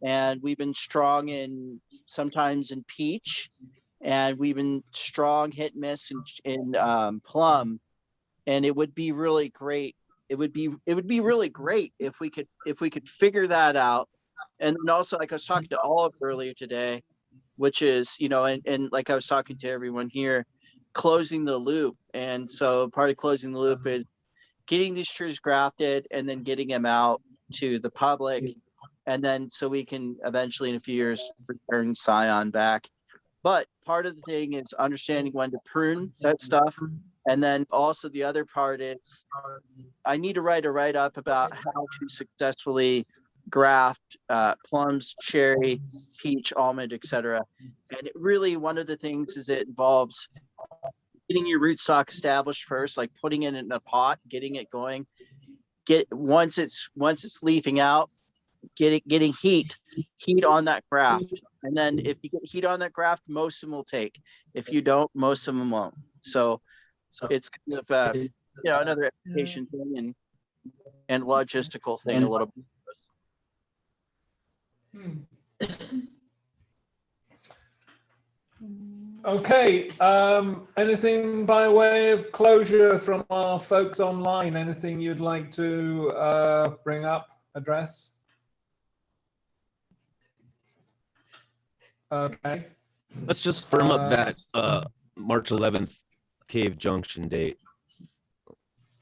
and we've been strong in sometimes in peach, and we've been strong hit and miss in plum, and it would be really great. It would be really great if we could figure that out. And then also, like I was talking to Olive earlier today, which is, and like I was talking to everyone here, closing the loop. And so part of closing the loop is getting these trees grafted and then getting them out to the public. And then so we can eventually in a few years return scion back. But part of the thing is understanding when to prune that stuff. And then also the other part is I need to write a write-up about how to successfully graft plums, cherry, peach, almond, etc. And it really, one of the things is it involves getting your rootstock established first, like putting it in a pot, getting it going. Once it's leafing out, getting heat on that graft. And then if you get heat on that graft, most of them will take. If you don't, most of them won't. So it's kind of another education thing and logistical thing a little bit. Okay, anything by way of closure from our folks online? Anything you'd like to bring up, address? Okay. Let's just firm up that March 11th Cave Junction date.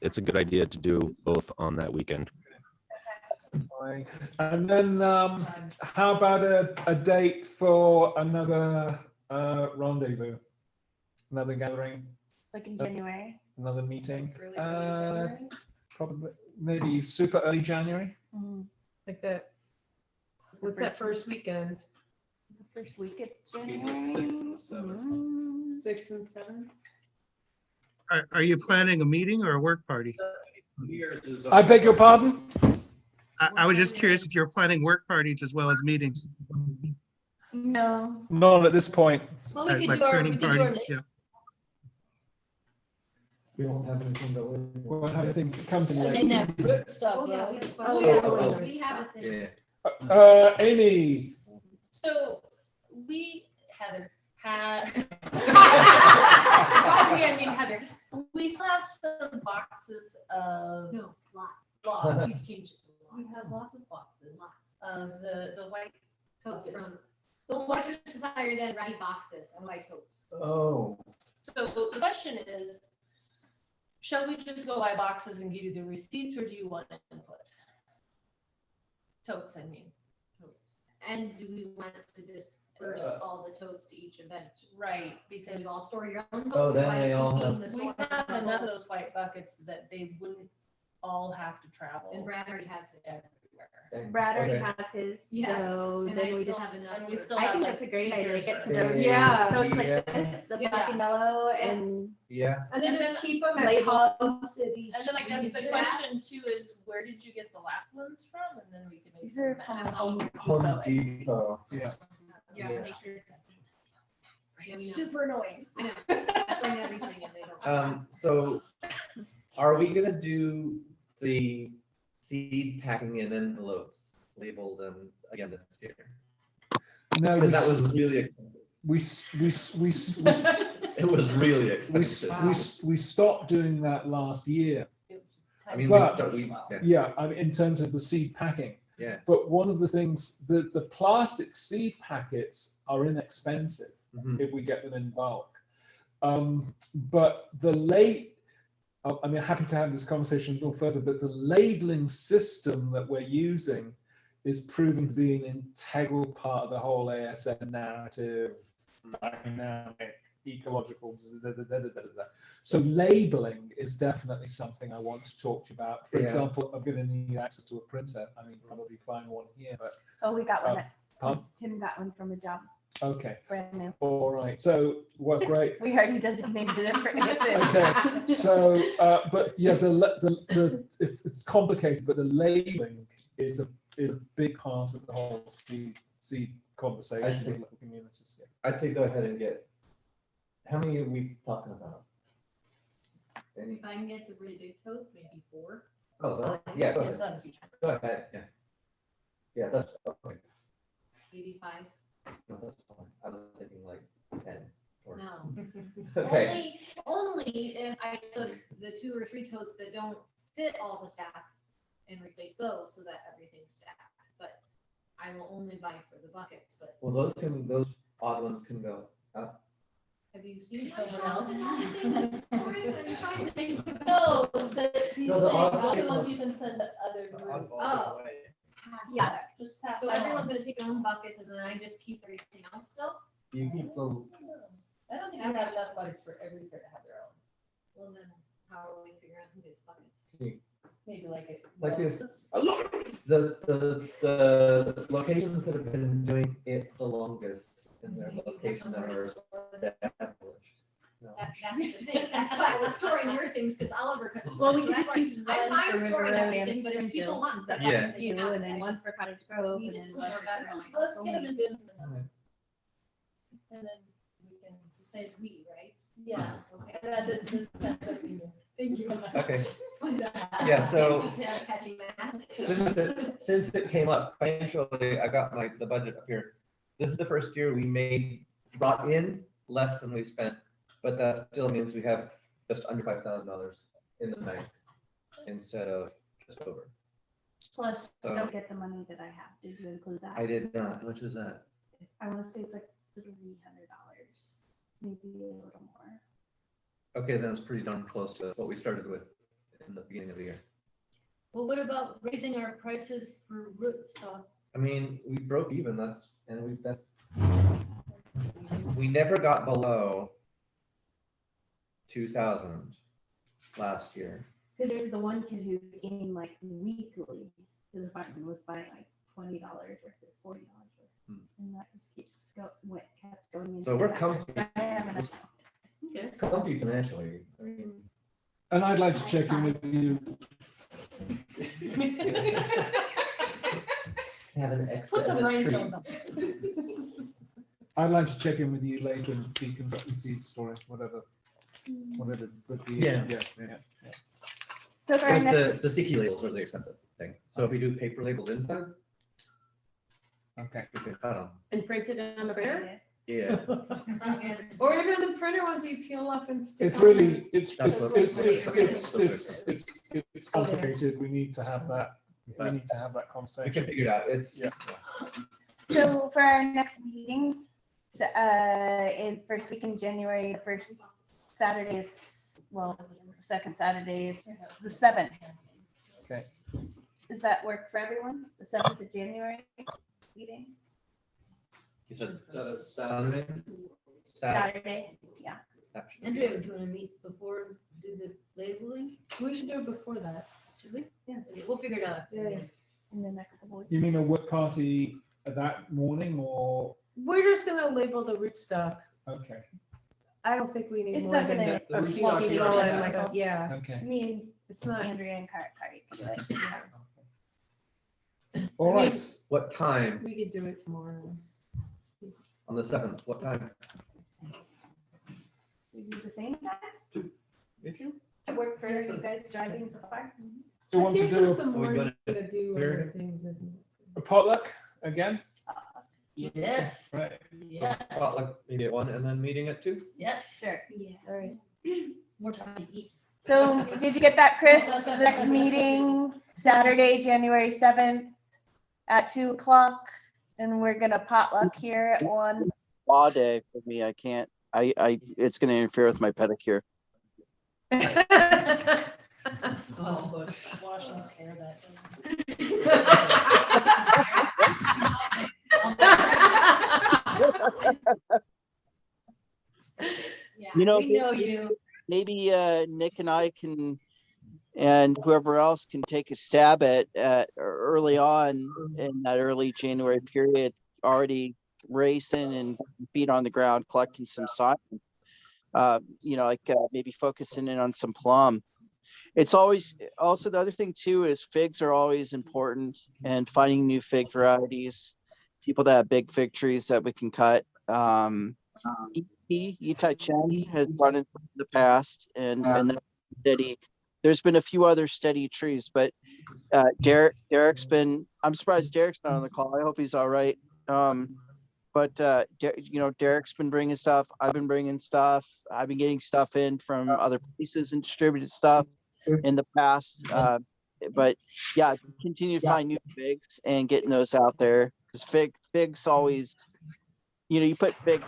It's a good idea to do both on that weekend. And then how about a date for another rendezvous, another gathering? Like in January? Another meeting? Probably, maybe super early January? Like that. What's that first weekend? The first week of January? 6th and 7th? Are you planning a meeting or a work party? I beg your pardon? I was just curious if you're planning work parties as well as meetings. No. Not at this point. Well, we Like could do our, pruning party, yeah. We don't have anything that We won't have anything that comes in And late. then rootstock. Oh, yeah, row. we have Oh, questions. yeah, we have a thing. Yeah. Amy, So we, Heather, had. I mean Heather, we still have some boxes of. No, lots. Lots, please change it to lots. We Lots. have lots of boxes Lots. of the white Totes totes. from, the white is higher than ratty boxes and white totes. Oh. So the question is, shall we just go buy boxes and give you the receipts, or do you want input? Totes, I mean. Totes. And do we want to disperse all the totes to each event? Right, Because because you all store your own Oh, totes. then why they all keeping have- the we store have bubble? enough of those white buckets that they wouldn't all have to travel. And Brad already has it. everywhere. Brad already Okay. has his, Yes, so and then I we still just, have enough. And we for- still I have think like that's a great idea, two-thirds get some worth. those Yeah. totes Yeah. like this, the Yeah. black and mellow, and Yeah. And then just keep them at Label. hubs at each. And then I guess each the event. question too is, where did you get the last ones from? And then we can make. these are some from math. Home Home Depot. Depot. yeah. Yeah, Yeah. make sure it's. It's super annoying. I know, I bring everything and they don't. So are we gonna do the seed packing in envelopes labeled again this year? No, Because that was really expensive. It was really expensive. we stopped doing that last year. It's I mean, But- yeah. Yeah, I mean, in terms of the seed packing. Yeah. But one of the things, the plastic seed packets are inexpensive Mhm. if we get them in bulk. But the I mean, happy to have this conversation a little further, but the labeling system that we're using is proving to be an integral part of the whole ASN narrative, dynamic, ecological. So labeling is definitely something I want to talk to you about. For Yeah. example, I'm going to need access to a printer. I mean, probably find one here, but Oh, we got one. pardon? Tim got one from a job, Okay. brand new. All right. So, well, great. We already designated it for innocent. Okay. So, but yeah, if it's complicated, but the labeling is a big part of the whole seed conversation I with think- local communities. Yeah. I'd say go ahead and get, how many are we talking about? Any? If I can get the really big totes, maybe 4. Oh, so, yeah, go It's ahead. not a huge. Go ahead, yeah. Yeah, that's, okay. Maybe 5. No, that's fine. I was thinking like 10 or. No. Okay. Only if I took the 2 or 3 totes that don't fit all the staff and replace those so that everything's stacked. But I will only buy for the buckets, but Well, those odd ones can go up. have you seen Someone someone else? else? I'm trying to think. No, the, he's No, the saying odd- the ones you can send to other groups. Oh. Yeah. Just pass So that everyone's on. gonna take their own buckets and then I just keep everything else still? You keep the, I don't think we have enough buckets for every fair to have their own. Well, then how are we figuring out who gets buckets? Maybe like it. like this, the locations that have been doing it the longest in their location that are established. No. That's the thing. That's why I was storing your things, because Oliver couldn't. Well, we so could that's just why use I'm one fine for River storing Road and everything, but if people Springfield. want. That's Yeah. you, and then one for Cottage Grove, and then one for Sherman. Let's get them in bins Okay. and then we can. You said we, right? Yeah, okay. That does, Thank you. Okay. Just wanted to- Yeah, so- Thank you to catching that. Since it came up financially, I got the budget up here. This is the first year we brought in less than we spent, but that still means we have just under $5,000 in the bank instead of just over. Plus, So- don't get the money that I have. Did you include that? I did not. How much is that? I want to say it's like $300, maybe a little more. Okay, then it's pretty darn close to what we started with in the beginning of the year. Well, what about raising our prices for root stock? I mean, we broke even, we never got below 2,000 last year. Because there's the one kid who came like weekly to the farm and was buying like $20 worth or $40 worth. And that just kept going. into So we're that. comfy. I have enough. Okay. Comfy financially. I mean, And I'd like to check in with you. have an extra Put some as a rhinestones treat. on. I'd like to check in with you later and deconstruct the seed story, whatever. whatever. Yeah. Yeah. So for our Of course, next, the sticky labels are the expensive thing. So if we do paper labels inside, Okay. we can cut them. And print it on the printer? Yeah. Or even the printer ones you peel off and stick. It's on really, there. it's complicated. We need to have that. We need to have that We can conversation. figure it out. It's, Yeah. so for our next meeting, in first week in January, the first Saturday is, well, the second Saturday is the 7th. Okay. Does that work for everyone? The 7th of January meeting? you said Saturday? Saturday, yeah. Andrea, do you want to meet before and do the labeling? We should do it before that. Should we? Yeah. Okay, we'll figure it out. Yeah. In the next couple weeks. You mean a work party that morning or? We're just gonna label the rootstock. Okay. I don't think we need It's more not than gonna a be few long, people yeah. and like, yeah. I Okay. mean, it's not. Andrea and Carrie can do it. All right. What time? We could do it tomorrow. On the 7th, what time? We do the same time? Two. Two? To work for you guys driving so far? Do you want to It gives us do the we morning gonna to do clear other things. a potluck again? Yes, Right. yes, Well, like maybe at 1 and then meeting at 2? yes, Sure. Yeah. All right. more time to eat. So did you get that, Chris? The next meeting, Saturday, January 7th at 2 o'clock. And we're gonna potluck here at 1. Spa day for me. I can't, it's gonna interfere with my pedicure. Oh, Washing his hair that yeah, You know, we know you. Maybe Nick and I can, and whoever else can take a stab at early on in that early January period, already racing and feet on the ground, collecting some sign. Maybe focusing in on some plum. It's always, also the other thing too is figs are always important, and finding new fig varieties, people that have big fig trees that we can cut. Yitai Chen has run in the past, and that's steady. There's been a few other steady trees, but Derek's been, I'm surprised Derek's not on the call. I hope he's all right. Derek's been bringing stuff. I've been bringing stuff. I've been getting stuff in from other places and distributed stuff in the past. But yeah, continue to find new figs and getting those out there, because figs always, you put fig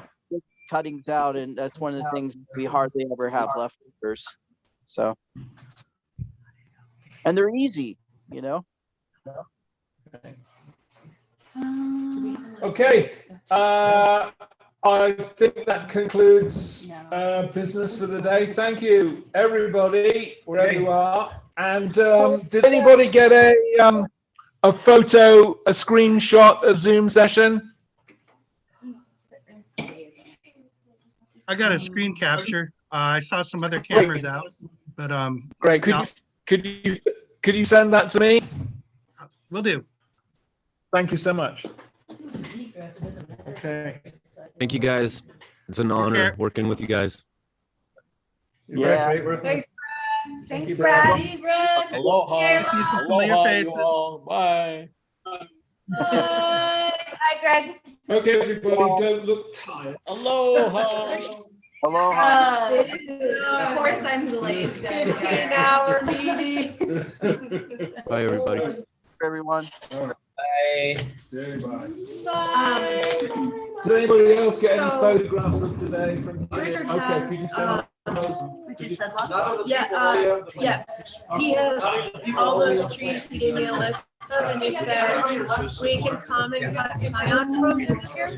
cuttings out, and that's one of the things we hardly ever have leftovers. So, and they're easy, Okay. I think that concludes business for the day. Thank you, everybody, wherever you are. And did anybody get a photo, a screenshot, a Zoom session? I got a screen capture. I saw some other cameras out, but Great. Could you send that to me? Will do. Thank you so much. Okay. Thank you guys. It's an honor working with you guys. Yeah. Thanks, Brad. Thanks, Brad. See you, Brad. Aloha. I see some familiar Aloha, faces. you all. Bye. Bye. Hi, Greg. Okay, everybody, don't look tired. Aloha. Aloha. Of course I'm late. 15-hour meeting. Bye, everybody. Everyone. Bye. Bye. Bye. Did anybody else get any So- photographs of today from here? Richard Okay, has, could you send those? Richard said lots. None of the Yeah, people we have the- yes, he has all those trees, he gave me a list of, and he said, we can come and cut scion from this year.